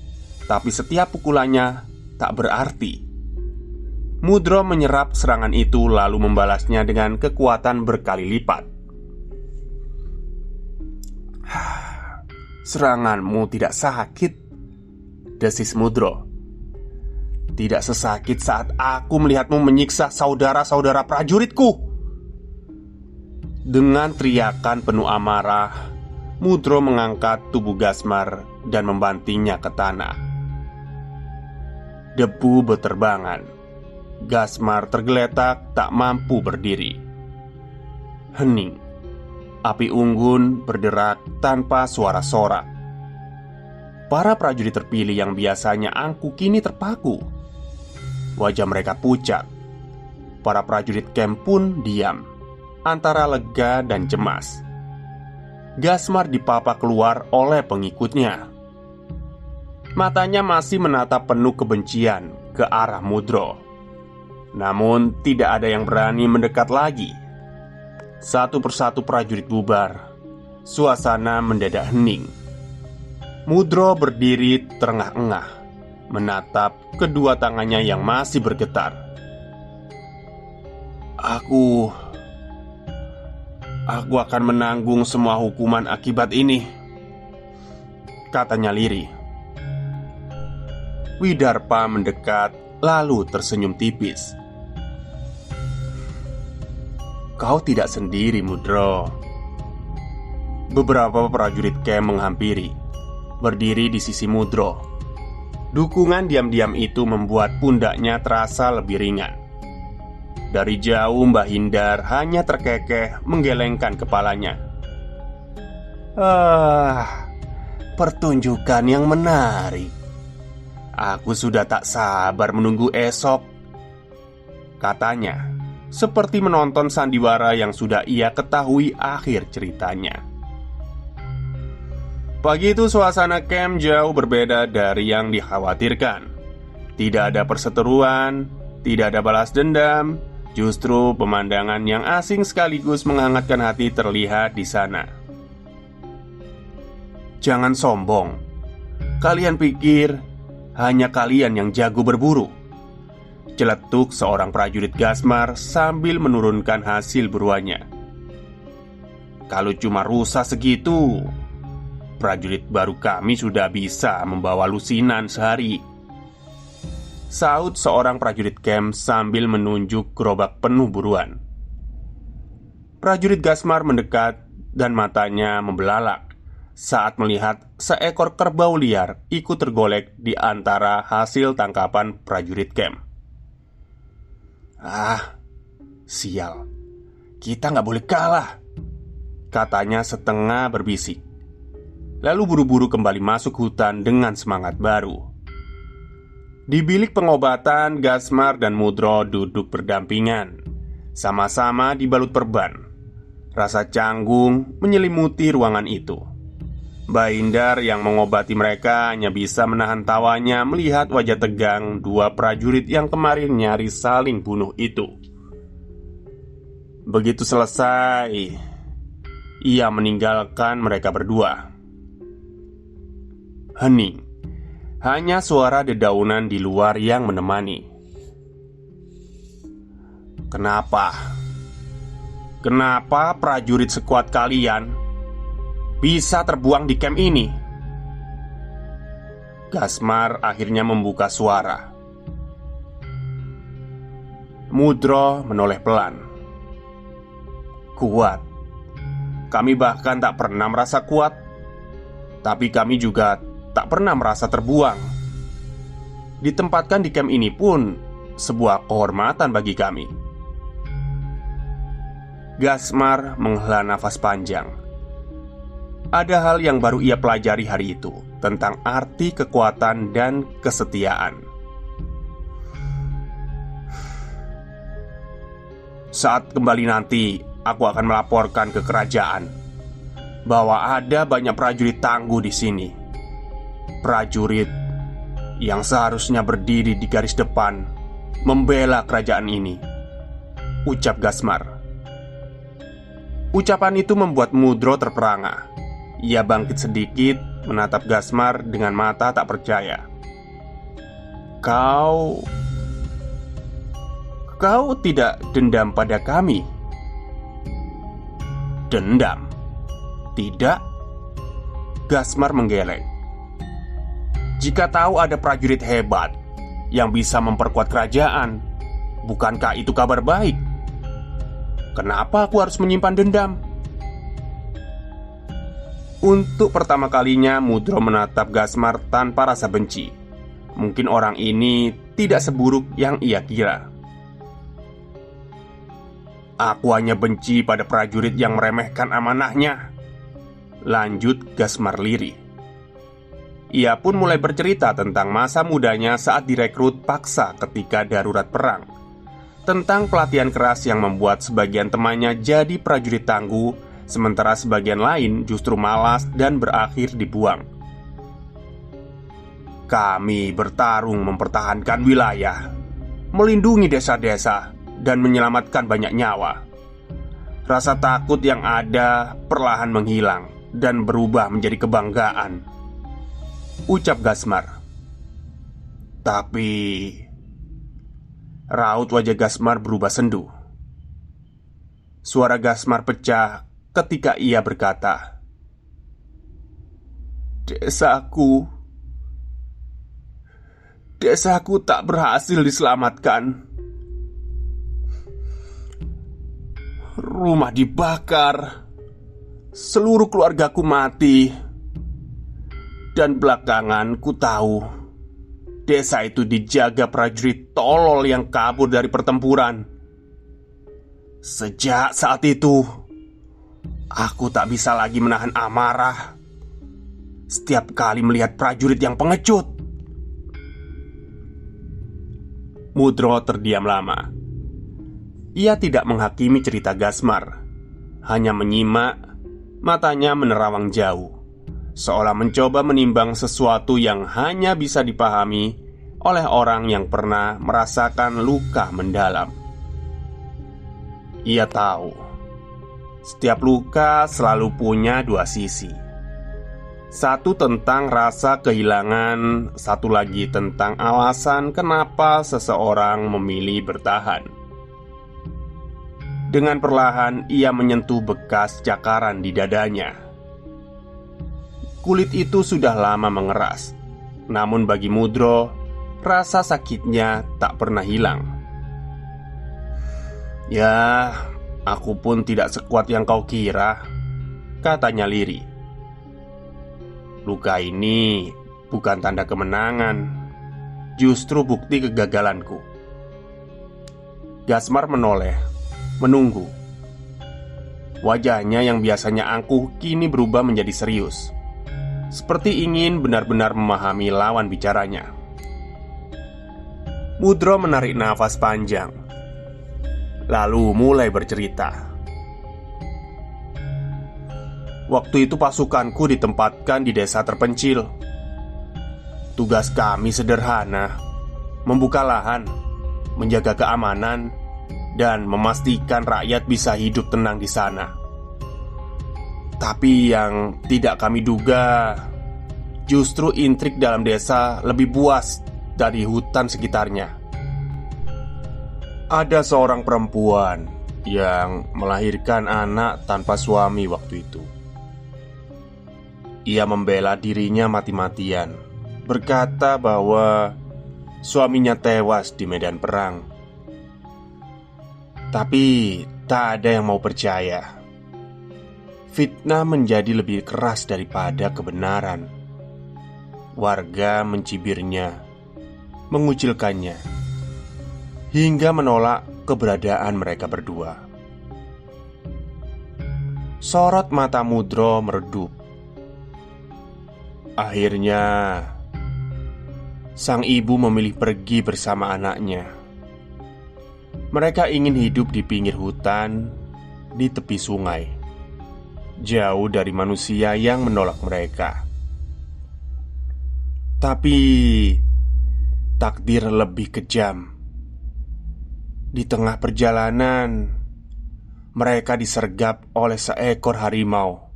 Tapi setiap pukulannya tak berarti. Mudro menyerap serangan itu lalu membalasnya dengan kekuatan berkali lipat. Seranganmu tidak sakit, desis Mudro. Tidak sesakit saat aku melihatmu menyiksa saudara-saudara prajuritku. Dengan teriakan penuh amarah, Mudro mengangkat tubuh Gasmar dan membantingnya ke tanah. Debu berterbangan. Gasmar tergeletak tak mampu berdiri. Hening. Api unggun berderak tanpa suara sorak. Para prajurit terpilih yang biasanya angkuh kini terpaku. Wajah mereka pucat. Para prajurit camp pun diam, antara lega dan cemas. Gasmar dipapa keluar oleh pengikutnya. Matanya masih menatap penuh kebencian ke arah Mudro. Namun tidak ada yang berani mendekat lagi. Satu persatu prajurit bubar. Suasana mendadak hening. Mudro berdiri terengah-engah, menatap kedua tangannya yang masih bergetar. Aku akan menanggung semua hukuman akibat ini, katanya lirih. Widarpa mendekat lalu tersenyum tipis. Kau tidak sendiri, Mudro. Beberapa prajurit camp menghampiri, berdiri di sisi Mudro. Dukungan diam-diam itu membuat pundaknya terasa lebih ringan. Dari jauh Mbah Hindar hanya terkekeh menggelengkan kepalanya. pertunjukan yang menarik. Aku sudah tak sabar menunggu esok," katanya, seperti menonton sandiwara yang sudah ia ketahui akhir ceritanya. Pagi itu suasana camp jauh berbeda dari yang dikhawatirkan. Tidak ada perseteruan, tidak ada balas dendam. Justru pemandangan yang asing sekaligus menghangatkan hati terlihat di sana. "Jangan sombong. Kalian pikir hanya kalian yang jago berburu?" celetuk seorang prajurit Gasmar sambil menurunkan hasil buruannya. "Kalau cuma rusa segitu, prajurit baru kami sudah bisa membawa lusinan sehari," saut seorang prajurit camp sambil menunjuk gerobak penuh buruan. Prajurit Gasmar mendekat dan matanya membelalak saat melihat seekor kerbau liar ikut tergolek di antara hasil tangkapan prajurit camp. "Ah, sial, kita nggak boleh kalah," katanya setengah berbisik. Lalu buru-buru kembali masuk hutan dengan semangat baru. Di bilik pengobatan, Gasmar dan Mudro duduk berdampingan, sama-sama dibalut perban. Rasa canggung menyelimuti ruangan itu. Bahindar yang mengobati mereka hanya bisa menahan tawanya melihat wajah tegang dua prajurit yang kemarin nyaris saling bunuh itu. Begitu selesai, ia meninggalkan mereka berdua. Hening. Hanya suara dedaunan di luar yang menemani. Kenapa prajurit sekuat kalian bisa terbuang di camp ini?" Gasmar akhirnya membuka suara. Mudro menoleh pelan. "Kuat. Kami bahkan tak pernah merasa kuat. Tapi kami juga tak pernah merasa terbuang. Ditempatkan di camp ini pun sebuah kehormatan bagi kami." Gasmar menghela nafas panjang. Ada hal yang baru ia pelajari hari itu tentang arti kekuatan dan kesetiaan. "Saat kembali nanti, aku akan melaporkan ke kerajaan bahwa ada banyak prajurit tangguh di sini. Prajurit yang seharusnya berdiri di garis depan membela kerajaan ini," ucap Gasmar. Ucapan itu membuat Mudro terperangah. Ia bangkit sedikit, menatap Gasmar dengan mata tak percaya. Kau tidak dendam pada kami?" "Dendam? Tidak." Gasmar menggeleng. "Jika tahu ada prajurit hebat yang bisa memperkuat kerajaan, bukankah itu kabar baik? Kenapa aku harus menyimpan dendam?" Untuk pertama kalinya Mudro menatap Gasmar tanpa rasa benci. Mungkin orang ini tidak seburuk yang ia kira. "Aku hanya benci pada prajurit yang meremehkan amanahnya," lanjut Gasmar lirih. Ia pun mulai bercerita tentang masa mudanya saat direkrut paksa ketika darurat perang, tentang pelatihan keras yang membuat sebagian temannya jadi prajurit tangguh, sementara sebagian lain justru malas dan berakhir dibuang. "Kami bertarung mempertahankan wilayah, melindungi desa-desa, dan menyelamatkan banyak nyawa. Rasa takut yang ada perlahan menghilang dan berubah menjadi kebanggaan," ucap Gasmar. "Tapi..." Raut wajah Gasmar berubah sendu. Suara Gasmar pecah ketika ia berkata, Desaku tak berhasil diselamatkan. Rumah dibakar, seluruh keluargaku mati, dan belakangan ku tahu desa itu dijaga prajurit tolol yang kabur dari pertempuran. Sejak saat itu, aku tak bisa lagi menahan amarah. setiap kali melihat prajurit yang pengecut. Mudro terdiam lama. Ia tidak menghakimi cerita Gasmar, hanya menyimak, matanya menerawang jauh, seolah mencoba menimbang sesuatu yang hanya bisa dipahami oleh orang yang pernah merasakan luka mendalam. Ia tahu, setiap luka selalu punya dua sisi. Satu tentang rasa kehilangan, satu lagi tentang alasan kenapa seseorang memilih bertahan. Dengan perlahan ia menyentuh bekas cakaran di dadanya. Kulit itu sudah lama mengeras, namun bagi Mudro, rasa sakitnya tak pernah hilang. "Ya, aku pun tidak sekuat yang kau kira," katanya lirih. "Luka ini bukan tanda kemenangan, justru bukti kegagalanku." Gasmar menoleh, menunggu. Wajahnya yang biasanya angkuh kini berubah menjadi serius, seperti ingin benar-benar memahami lawan bicaranya. Mudro menarik nafas panjang, lalu mulai bercerita. "Waktu itu pasukanku ditempatkan di desa terpencil. Tugas kami sederhana: membuka lahan, menjaga keamanan, dan memastikan rakyat bisa hidup tenang di sana. Tapi yang tidak kami duga, justru intrik dalam desa lebih buas dari hutan sekitarnya. Ada seorang perempuan yang melahirkan anak tanpa suami waktu itu. Ia membela dirinya mati-matian, berkata bahwa suaminya tewas di medan perang. Tapi tak ada yang mau percaya. Fitnah menjadi lebih keras daripada kebenaran. Warga mencibirnya, mengucilkannya, hingga menolak keberadaan mereka berdua." Sorot mata Mudro meredup. Akhirnya, sang ibu memilih pergi bersama anaknya. Mereka ingin hidup di pinggir hutan, di tepi sungai, jauh dari manusia yang menolak mereka. Tapi takdir lebih kejam. Di tengah perjalanan, mereka disergap oleh seekor harimau,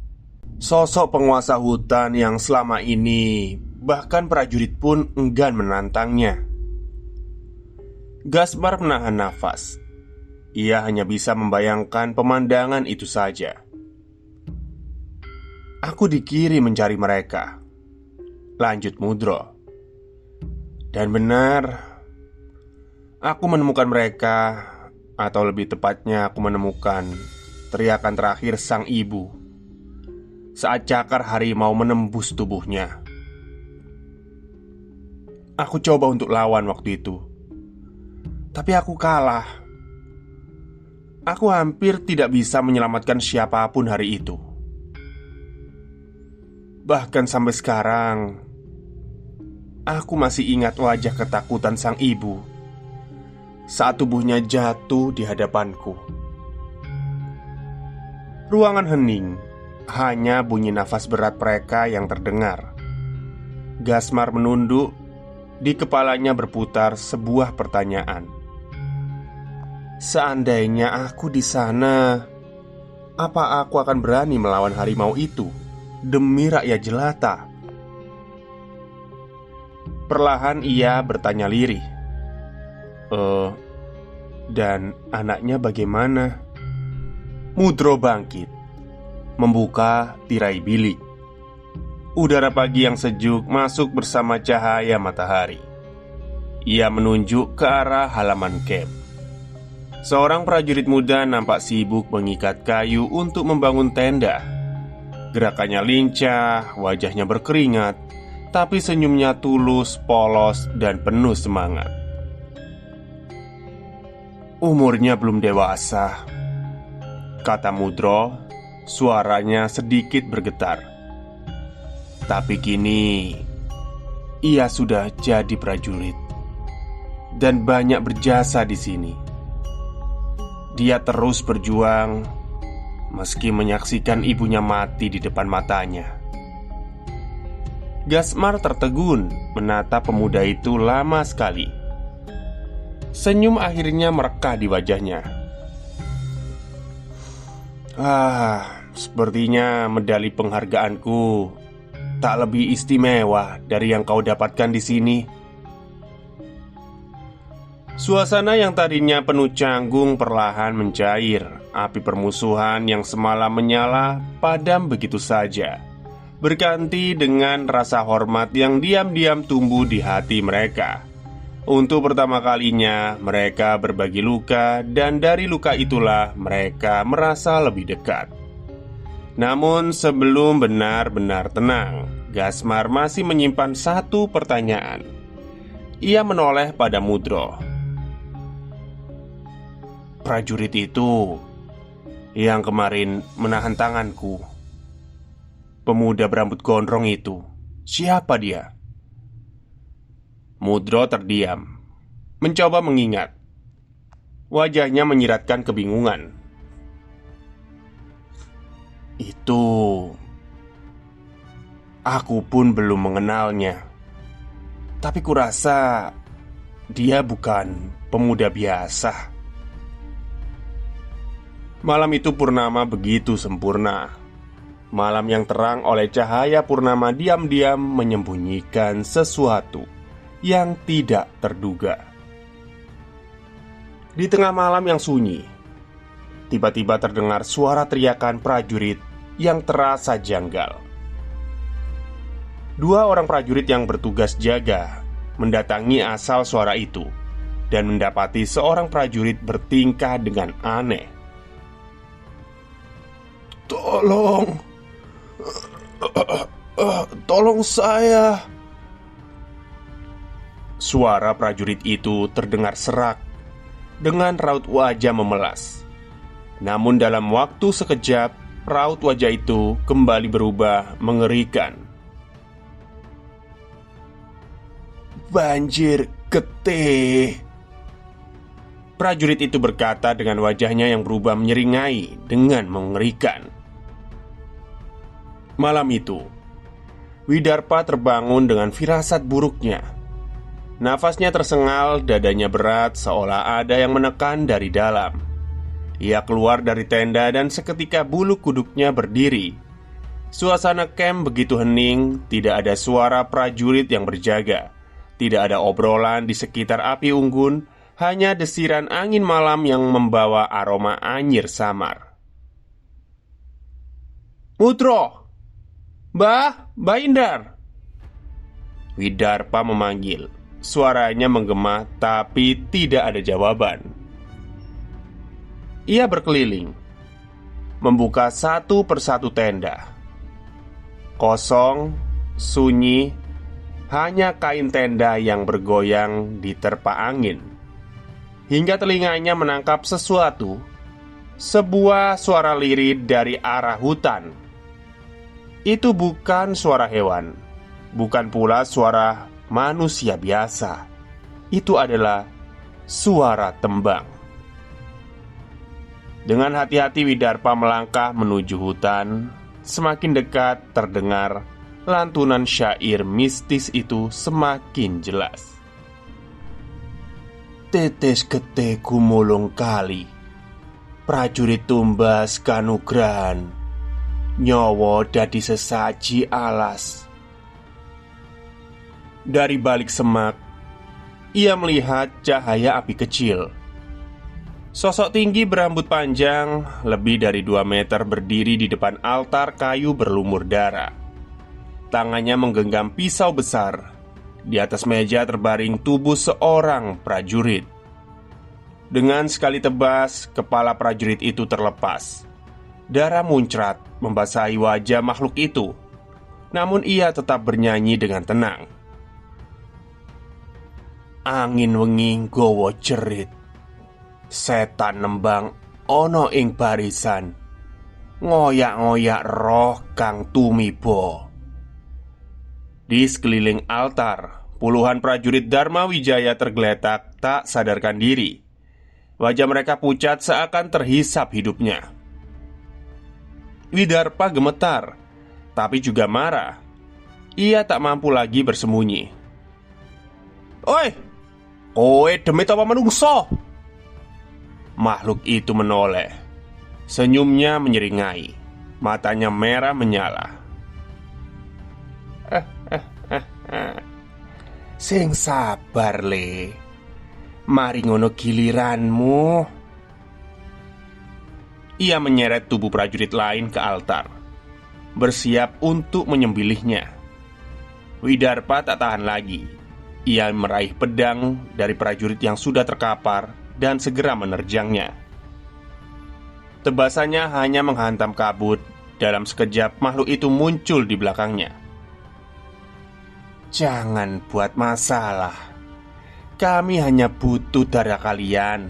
sosok penguasa hutan yang selama ini bahkan prajurit pun enggan menantangnya. Gasmar menahan nafas. Ia hanya bisa membayangkan pemandangan itu saja. "Aku dikirim mencari mereka," lanjut Mudro. "Dan benar, aku menemukan mereka, atau lebih tepatnya aku menemukan teriakan terakhir sang ibu saat cakar harimau menembus tubuhnya. Aku coba untuk lawan waktu itu, tapi aku kalah. Aku hampir tidak bisa menyelamatkan siapapun hari itu. Bahkan sampai sekarang, aku masih ingat wajah ketakutan sang ibu saat tubuhnya jatuh di hadapanku." Ruangan hening, hanya bunyi nafas berat mereka yang terdengar. Gasmar menunduk, di kepalanya berputar sebuah pertanyaan. Seandainya aku di sana, apa aku akan berani melawan harimau itu demi rakyat jelata? Perlahan ia bertanya lirih, dan anaknya bagaimana?" Mudro bangkit, membuka tirai bilik. Udara pagi yang sejuk masuk bersama cahaya matahari. Ia menunjuk ke arah halaman camp. Seorang prajurit muda nampak sibuk mengikat kayu untuk membangun tenda. Gerakannya lincah, wajahnya berkeringat, tapi senyumnya tulus, polos, dan penuh semangat. "Umurnya belum dewasa," kata Mudro, suaranya sedikit bergetar. Tapi kini ia sudah jadi prajurit dan banyak berjasa di sini. Dia terus berjuang meski menyaksikan ibunya mati di depan matanya. Gasmar tertegun menatap pemuda itu lama sekali. Senyum akhirnya merekah di wajahnya. Sepertinya medali penghargaanku tak lebih istimewa dari yang kau dapatkan di sini. Suasana yang tadinya penuh canggung perlahan mencair. Api permusuhan yang semalam menyala padam begitu saja, berganti dengan rasa hormat yang diam-diam tumbuh di hati mereka. Untuk pertama kalinya mereka berbagi luka, dan dari luka itulah mereka merasa lebih dekat. Namun sebelum benar-benar tenang, Gasmar masih menyimpan satu pertanyaan. Ia menoleh pada Mudro. Prajurit itu yang kemarin menahan tanganku, pemuda berambut gondrong itu, siapa dia? Mudro terdiam, mencoba mengingat. Wajahnya menyiratkan kebingungan. Itu aku pun belum mengenalnya. Tapi kurasa dia bukan pemuda biasa. Malam itu purnama begitu sempurna. Malam yang terang oleh cahaya purnama diam-diam menyembunyikan sesuatu yang tidak terduga. Di tengah malam yang sunyi, tiba-tiba terdengar suara teriakan prajurit yang terasa janggal. Dua orang prajurit yang bertugas jaga mendatangi asal suara itu dan mendapati seorang prajurit bertingkah dengan aneh. Tolong saya. Suara prajurit itu terdengar serak dengan raut wajah memelas. Namun dalam waktu sekejap, raut wajah itu kembali berubah mengerikan. Banjir getih. Prajurit itu berkata dengan wajahnya yang berubah menyeringai dengan mengerikan. Malam itu, Widarpa terbangun dengan firasat buruknya. Nafasnya tersengal, dadanya berat seolah ada yang menekan dari dalam. Ia keluar dari tenda dan seketika bulu kuduknya berdiri. Suasana camp begitu hening, tidak ada suara prajurit yang berjaga. Tidak ada obrolan di sekitar api unggun, hanya desiran angin malam yang membawa aroma anyir samar. Mudro! Mbah Indar! Widarpa memanggil. Suaranya menggema tapi tidak ada jawaban. Ia berkeliling, membuka satu persatu tenda. Kosong, sunyi, hanya kain tenda yang bergoyang diterpa angin. Hingga telinganya menangkap sesuatu. Sebuah suara lirih dari arah hutan. Itu bukan suara hewan, bukan pula suara manusia biasa. Itu adalah suara tembang. Dengan hati-hati Widarpa melangkah menuju hutan. Semakin dekat terdengar lantunan syair mistis itu semakin jelas. Tetes getih gumulung kali, prajurit tumbas kanugrahan, nyawa dadi sesaji alas. Dari balik semak, ia melihat cahaya api kecil. Sosok tinggi berambut panjang lebih dari 2 meter berdiri di depan altar kayu berlumur darah. Tangannya menggenggam pisau besar. Di atas meja terbaring tubuh seorang prajurit. Dengan sekali tebas, kepala prajurit itu terlepas. Darah muncrat membasahi wajah makhluk itu. Namun ia tetap bernyanyi dengan tenang. Angin wengi nggawa cerit, setan nembang ana ing barisan, ngoyak-ngoyak roh kang tumiba. Di sekeliling altar, puluhan prajurit Dharma Wijaya tergeletak tak sadarkan diri. Wajah mereka pucat seakan terhisap hidupnya. Widarpa gemetar, tapi juga marah. Ia tak mampu lagi bersembunyi. "Oi, kowe demit apa menungso?" Makhluk itu menoleh. Senyumnya menyeringai. Matanya merah menyala. "Sing sabar le, mari ngono giliranmu." Ia menyeret tubuh prajurit lain ke altar, bersiap untuk menyembelihnya. Widarpa tak tahan lagi. Ia meraih pedang dari prajurit yang sudah terkapar dan segera menerjangnya. Tebasannya hanya menghantam kabut. Dalam sekejap makhluk itu muncul di belakangnya. "Jangan buat masalah. Kami hanya butuh darah kalian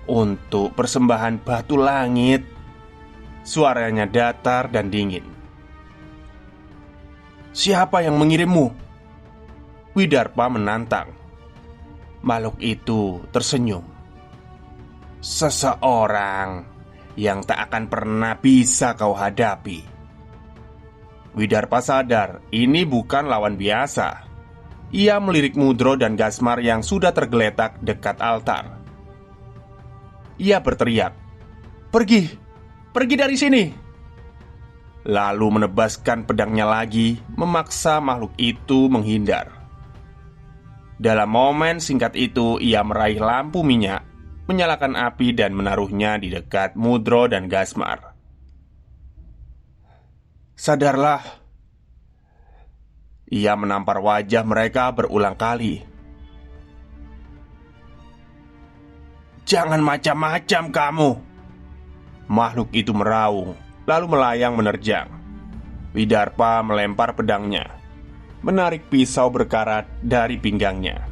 untuk persembahan batu langit." Suaranya datar dan dingin. "Siapa yang mengirimmu?" Widarpa menantang. Makhluk itu tersenyum. "Seseorang yang tak akan pernah bisa kau hadapi." Widarpa sadar ini bukan lawan biasa. Ia melirik Mudro dan Gasmar yang sudah tergeletak dekat altar. Ia berteriak, "Pergi! Pergi dari sini!" Lalu menebaskan pedangnya lagi, memaksa makhluk itu menghindar. Dalam momen singkat itu, ia meraih lampu minyak, menyalakan api dan menaruhnya di dekat Mudro dan Gasmar. "Sadarlah." Ia menampar wajah mereka berulang kali. "Jangan macam-macam kamu." Makhluk itu meraung, lalu melayang menerjang. Widarpa melempar pedangnya, menarik pisau berkarat dari pinggangnya,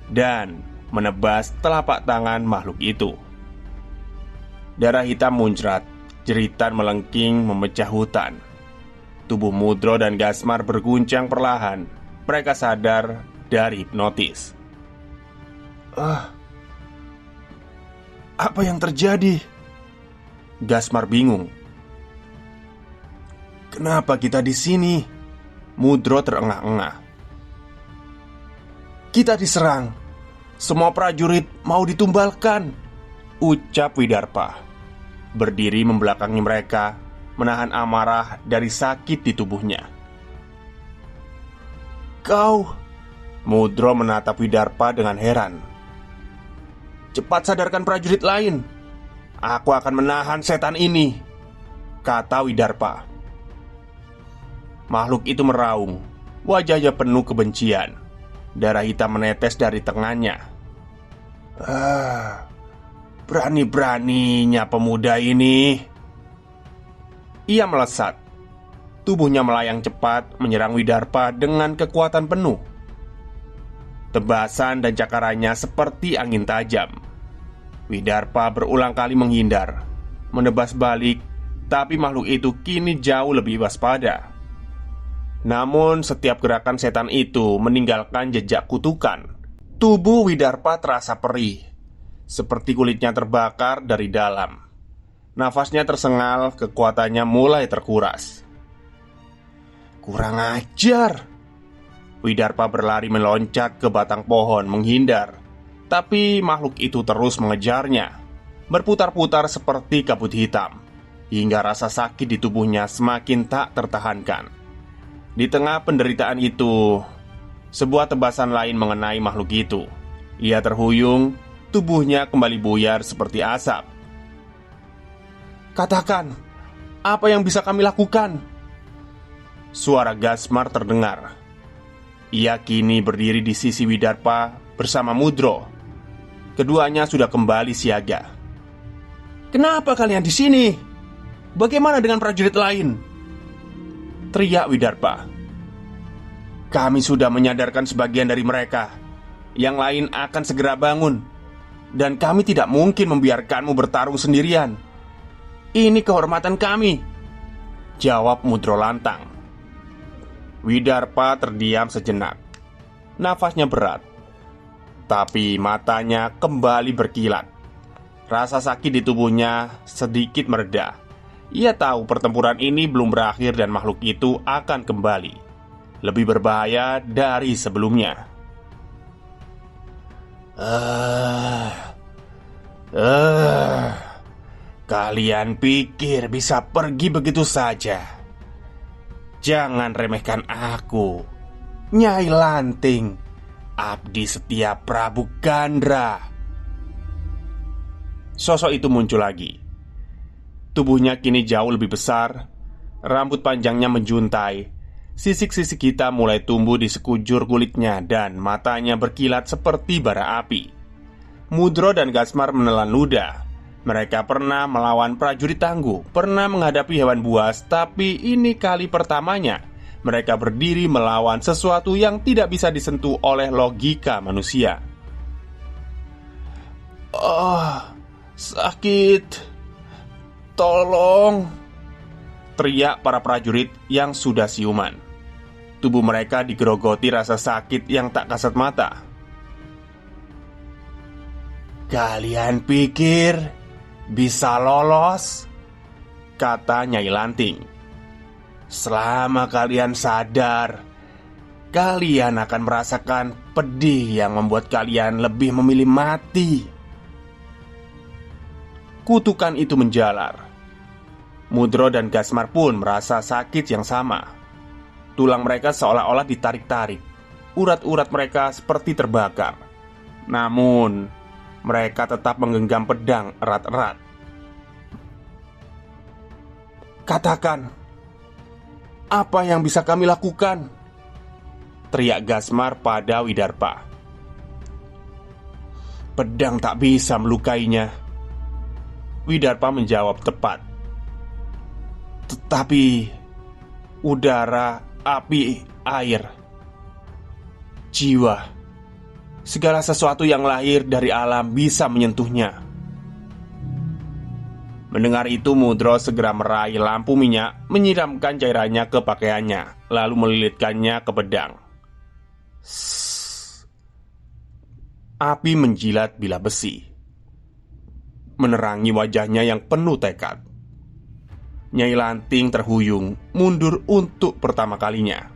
dan menebas telapak tangan makhluk itu. Darah hitam muncrat, jeritan melengking memecah hutan. Tubuh Mudro dan Gasmar berguncang perlahan. Mereka sadar dari hipnotis. Apa yang terjadi?" Gasmar bingung. "Kenapa kita di sini?" Mudro terengah-engah. "Kita diserang. Semua prajurit mau ditumbalkan," ucap Widarpa. Berdiri membelakangi mereka, menahan amarah dari sakit di tubuhnya. "Kau?" Mudro menatap Widarpa dengan heran. "Cepat sadarkan prajurit lain. Aku akan menahan setan ini," kata Widarpa. Makhluk itu meraung. Wajahnya penuh kebencian. Darah hitam menetes dari tangannya. Berani-beraninya pemuda ini." Ia melesat. Tubuhnya melayang cepat menyerang Widarpa dengan kekuatan penuh. Tebasan dan cakarannya seperti angin tajam. Widarpa berulang kali menghindar, menebas balik, tapi makhluk itu kini jauh lebih waspada. Namun setiap gerakan setan itu meninggalkan jejak kutukan. Tubuh Widarpa terasa perih, seperti kulitnya terbakar dari dalam. Nafasnya tersengal, kekuatannya mulai terkuras. "Kurang ajar!" Widarpa berlari meloncat ke batang pohon menghindar. Tapi makhluk itu terus mengejarnya, berputar-putar seperti kabut hitam, hingga rasa sakit di tubuhnya semakin tak tertahankan. Di tengah penderitaan itu, sebuah tebasan lain mengenai makhluk itu. Ia terhuyung, tubuhnya kembali buyar seperti asap. "Katakan, apa yang bisa kami lakukan?" Suara Gasmar terdengar. Ia kini berdiri di sisi Widarpa bersama Mudro. Keduanya sudah kembali siaga. "Kenapa kalian di sini? Bagaimana dengan prajurit lain?" teriak Widarpa. "Kami sudah menyadarkan sebagian dari mereka. Yang lain akan segera bangun. Dan kami tidak mungkin membiarkanmu bertarung sendirian. Ini kehormatan kami," jawab Mudro lantang. Widarpa terdiam sejenak. Nafasnya berat, tapi matanya kembali berkilat. Rasa sakit di tubuhnya sedikit mereda. Ia tahu pertempuran ini belum berakhir dan makhluk itu akan kembali, lebih berbahaya dari sebelumnya. Kalian pikir bisa pergi begitu saja? Jangan remehkan aku, Nyai Lanting, abdi setia Prabu Gandra. Sosok itu muncul lagi. Tubuhnya kini jauh lebih besar. Rambut panjangnya menjuntai. Sisik-sisik hitam mulai tumbuh di sekujur kulitnya dan matanya berkilat seperti bara api. Mudro dan Gasmar menelan ludah. Mereka pernah melawan prajurit tangguh, pernah menghadapi hewan buas, tapi ini kali pertamanya mereka berdiri melawan sesuatu yang tidak bisa disentuh oleh logika manusia. Sakit. Tolong, teriak para prajurit yang sudah siuman. Tubuh mereka digerogoti rasa sakit yang tak kasat mata. Kalian pikir bisa lolos? Kata Nyai Lanting. Selama kalian sadar, kalian akan merasakan pedih yang membuat kalian lebih memilih mati. Kutukan itu menjalar. Mudro dan Gasmar pun merasa sakit yang sama. Tulang mereka seolah-olah ditarik-tarik. Urat-urat mereka seperti terbakar. Namun mereka tetap menggenggam pedang erat-erat. Katakan, apa yang bisa kami lakukan? Teriak Gasmar pada Widarpa. Pedang tak bisa melukainya. Widarpa menjawab tepat. Tetapi udara, api, air, jiwa, segala sesuatu yang lahir dari alam bisa menyentuhnya. Mendengar itu, Mudro segera meraih lampu minyak, menyiramkan cairannya ke pakaiannya, lalu melilitkannya ke pedang. Api menjilat bilah besi, menerangi wajahnya yang penuh tekad. Nyai Lanting terhuyung, mundur untuk pertama kalinya.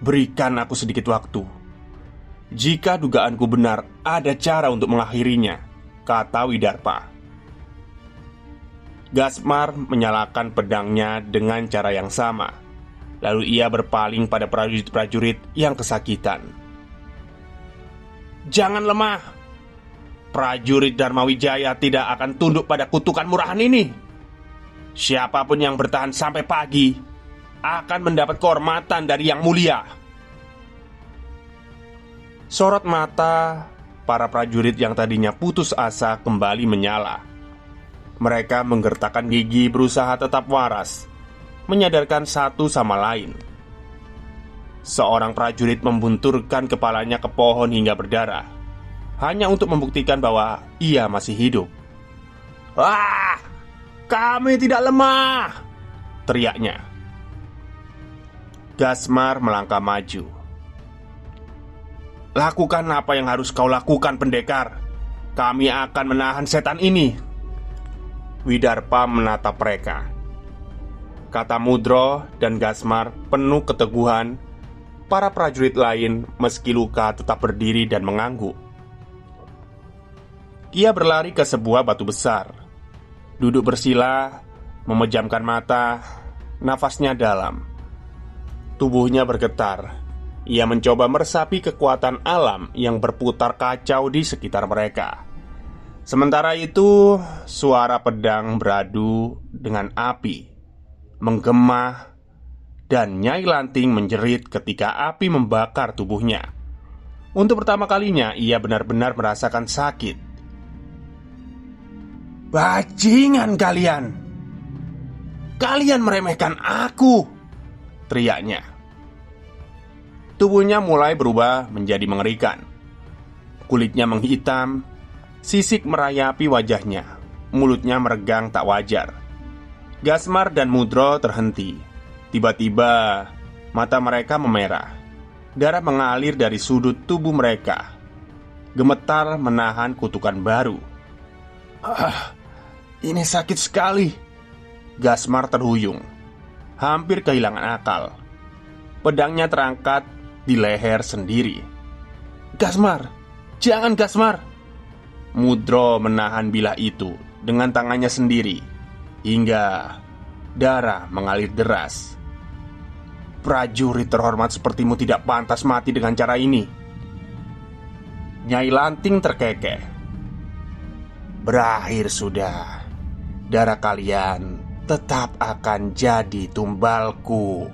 Berikan aku sedikit waktu. Jika dugaanku benar, ada cara untuk mengakhirinya, kata Widarpa. Gasmar menyalakan pedangnya dengan cara yang sama. Lalu ia berpaling pada prajurit-prajurit yang kesakitan. Jangan lemah. Prajurit Dharma Wijaya tidak akan tunduk pada kutukan murahan ini. Siapapun yang bertahan sampai pagi akan mendapat kehormatan dari Yang Mulia. Sorot mata para prajurit yang tadinya putus asa kembali menyala. Mereka menggertakkan gigi berusaha tetap waras, menyadarkan satu sama lain. Seorang prajurit membunturkan kepalanya ke pohon hingga berdarah, hanya untuk membuktikan bahwa ia masih hidup. "Wah, kami tidak lemah!" teriaknya. Gasmar melangkah maju. "Lakukan apa yang harus kau lakukan, pendekar. Kami akan menahan setan ini." Widarpa menatap mereka. Kata Mudro dan Gasmar penuh keteguhan. Para prajurit lain meski luka tetap berdiri dan mengangguk. Ia berlari ke sebuah batu besar. Duduk bersila, memejamkan mata, nafasnya dalam. Tubuhnya bergetar. Ia mencoba meresapi kekuatan alam yang berputar kacau di sekitar mereka. Sementara itu, suara pedang beradu dengan api, menggema, dan Nyai Lanting menjerit ketika api membakar tubuhnya. Untuk pertama kalinya, ia benar-benar merasakan sakit. "Bajingan kalian! Kalian meremehkan aku!" teriaknya. Tubuhnya mulai berubah menjadi mengerikan. Kulitnya menghitam, sisik merayapi wajahnya, mulutnya meregang tak wajar. Gasmar dan Mudro terhenti. Tiba-tiba mata mereka memerah. Darah mengalir dari sudut tubuh mereka. Gemetar menahan kutukan baru. Ini sakit sekali. Gasmar terhuyung, hampir kehilangan akal. Pedangnya terangkat di leher sendiri. Gasmar, jangan Gasmar. Mudro menahan bilah itu dengan tangannya sendiri hingga darah mengalir deras. Prajurit terhormat sepertimu tidak pantas mati dengan cara ini. Nyai Lanting terkekeh. Berakhir sudah. Darah kalian tetap akan jadi tumbalku.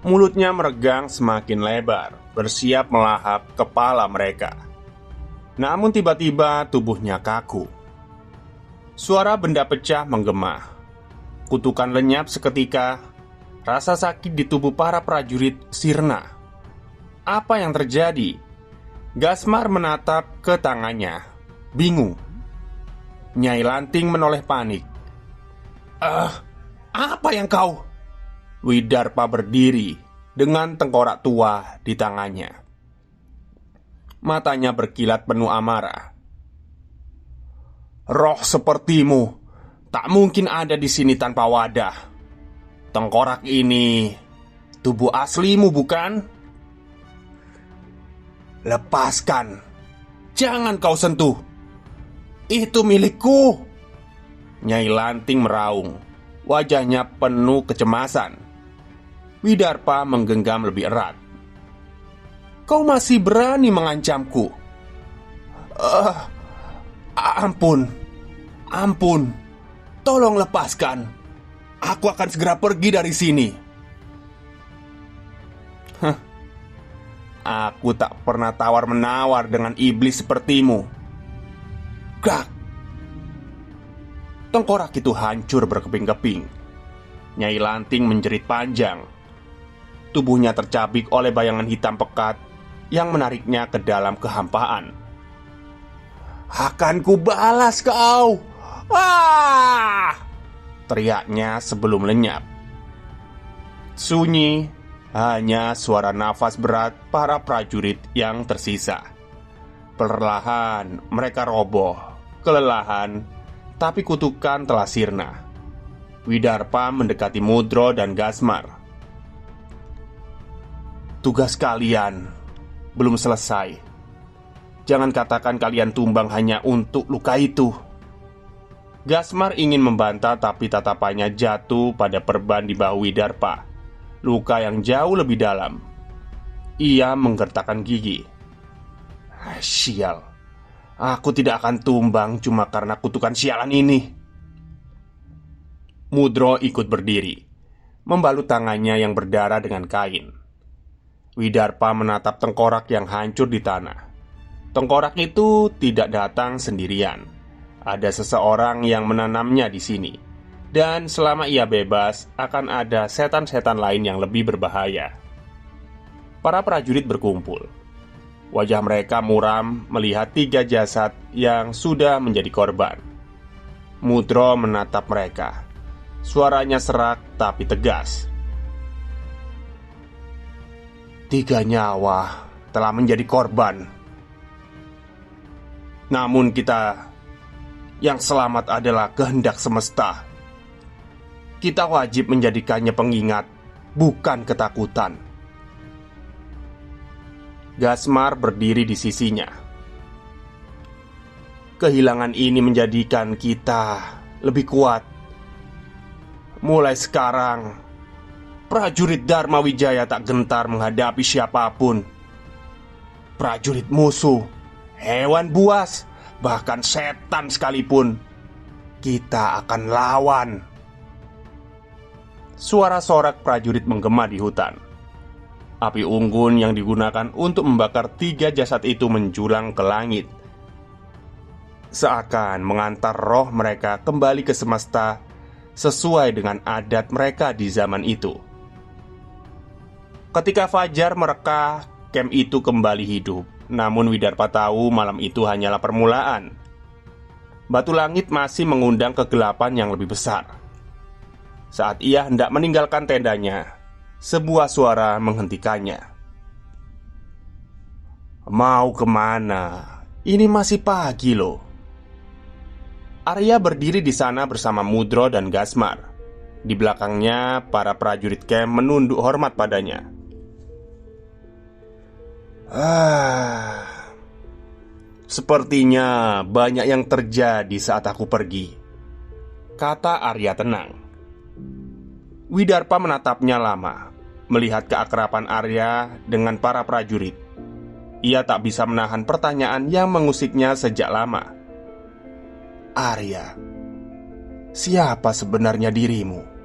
Mulutnya meregang semakin lebar, bersiap melahap kepala mereka. Namun tiba-tiba tubuhnya kaku. Suara benda pecah menggema. Kutukan lenyap seketika. Rasa sakit di tubuh para prajurit sirna. Apa yang terjadi? Gasmar menatap ke tangannya, bingung. Nyai Lanting menoleh panik. Apa yang kau? Widarpa berdiri dengan tengkorak tua di tangannya. Matanya berkilat penuh amarah. Roh sepertimu tak mungkin ada di sini tanpa wadah. Tengkorak ini tubuh aslimu, bukan? Lepaskan. Jangan kau sentuh. Itu milikku. Nyai Lanting meraung. Wajahnya penuh kecemasan. Widarpa menggenggam lebih erat. Kau masih berani mengancamku? Ampun. Tolong lepaskan. Aku akan segera pergi dari sini. Aku tak pernah tawar-menawar dengan iblis sepertimu. Gak. Tengkorak itu hancur berkeping-keping. Nyai Lanting menjerit panjang. Tubuhnya tercabik oleh bayangan hitam pekat yang menariknya ke dalam kehampaan. Akan kubalas kau. Teriaknya sebelum lenyap. Sunyi, hanya suara nafas berat para prajurit yang tersisa. Perlahan mereka roboh, kelelahan, tapi kutukan telah sirna. Widarpa mendekati Mudro dan Gasmar. Tugas kalian belum selesai. Jangan katakan kalian tumbang hanya untuk luka itu. Gasmar ingin membantah, tapi tatapannya jatuh pada perban di bahu Widarpa. Luka yang jauh lebih dalam. Ia menggertakkan gigi. Sial. Aku tidak akan tumbang cuma karena kutukan sialan ini. Mudro ikut berdiri, membalut tangannya yang berdarah dengan kain. Widarpa menatap tengkorak yang hancur di tanah. Tengkorak itu tidak datang sendirian. Ada seseorang yang menanamnya di sini. Dan selama ia bebas, akan ada setan-setan lain yang lebih berbahaya. Para prajurit berkumpul. Wajah mereka muram melihat 3 jasad yang sudah menjadi korban. Mudro menatap mereka. Suaranya serak tapi tegas. 3 nyawa telah menjadi korban. Namun kita yang selamat adalah kehendak semesta. Kita wajib menjadikannya pengingat, bukan ketakutan. Gasmar berdiri di sisinya. Kehilangan ini menjadikan kita lebih kuat. Mulai sekarang, prajurit Dharma Wijaya tak gentar menghadapi siapapun. Prajurit musuh, hewan buas, bahkan setan sekalipun, kita akan lawan. Suara sorak prajurit menggema di hutan. Api unggun yang digunakan untuk membakar 3 jasad itu menjulang ke langit, seakan mengantar roh mereka kembali ke semesta sesuai dengan adat mereka di zaman itu. Ketika fajar mereka, camp itu kembali hidup. Namun Widarpa tahu malam itu hanyalah permulaan. Batu langit masih mengundang kegelapan yang lebih besar. Saat ia hendak meninggalkan tendanya, sebuah suara menghentikannya. "Mau kemana? Ini masih pagi loh." Arya berdiri di sana bersama Mudro dan Gasmar. Di belakangnya, para prajurit camp menunduk hormat padanya. Sepertinya banyak yang terjadi saat aku pergi," kata Arya tenang. Widarpa menatapnya lama, melihat keakraban Arya dengan para prajurit. Ia tak bisa menahan pertanyaan yang mengusiknya sejak lama. "Arya, siapa sebenarnya dirimu?"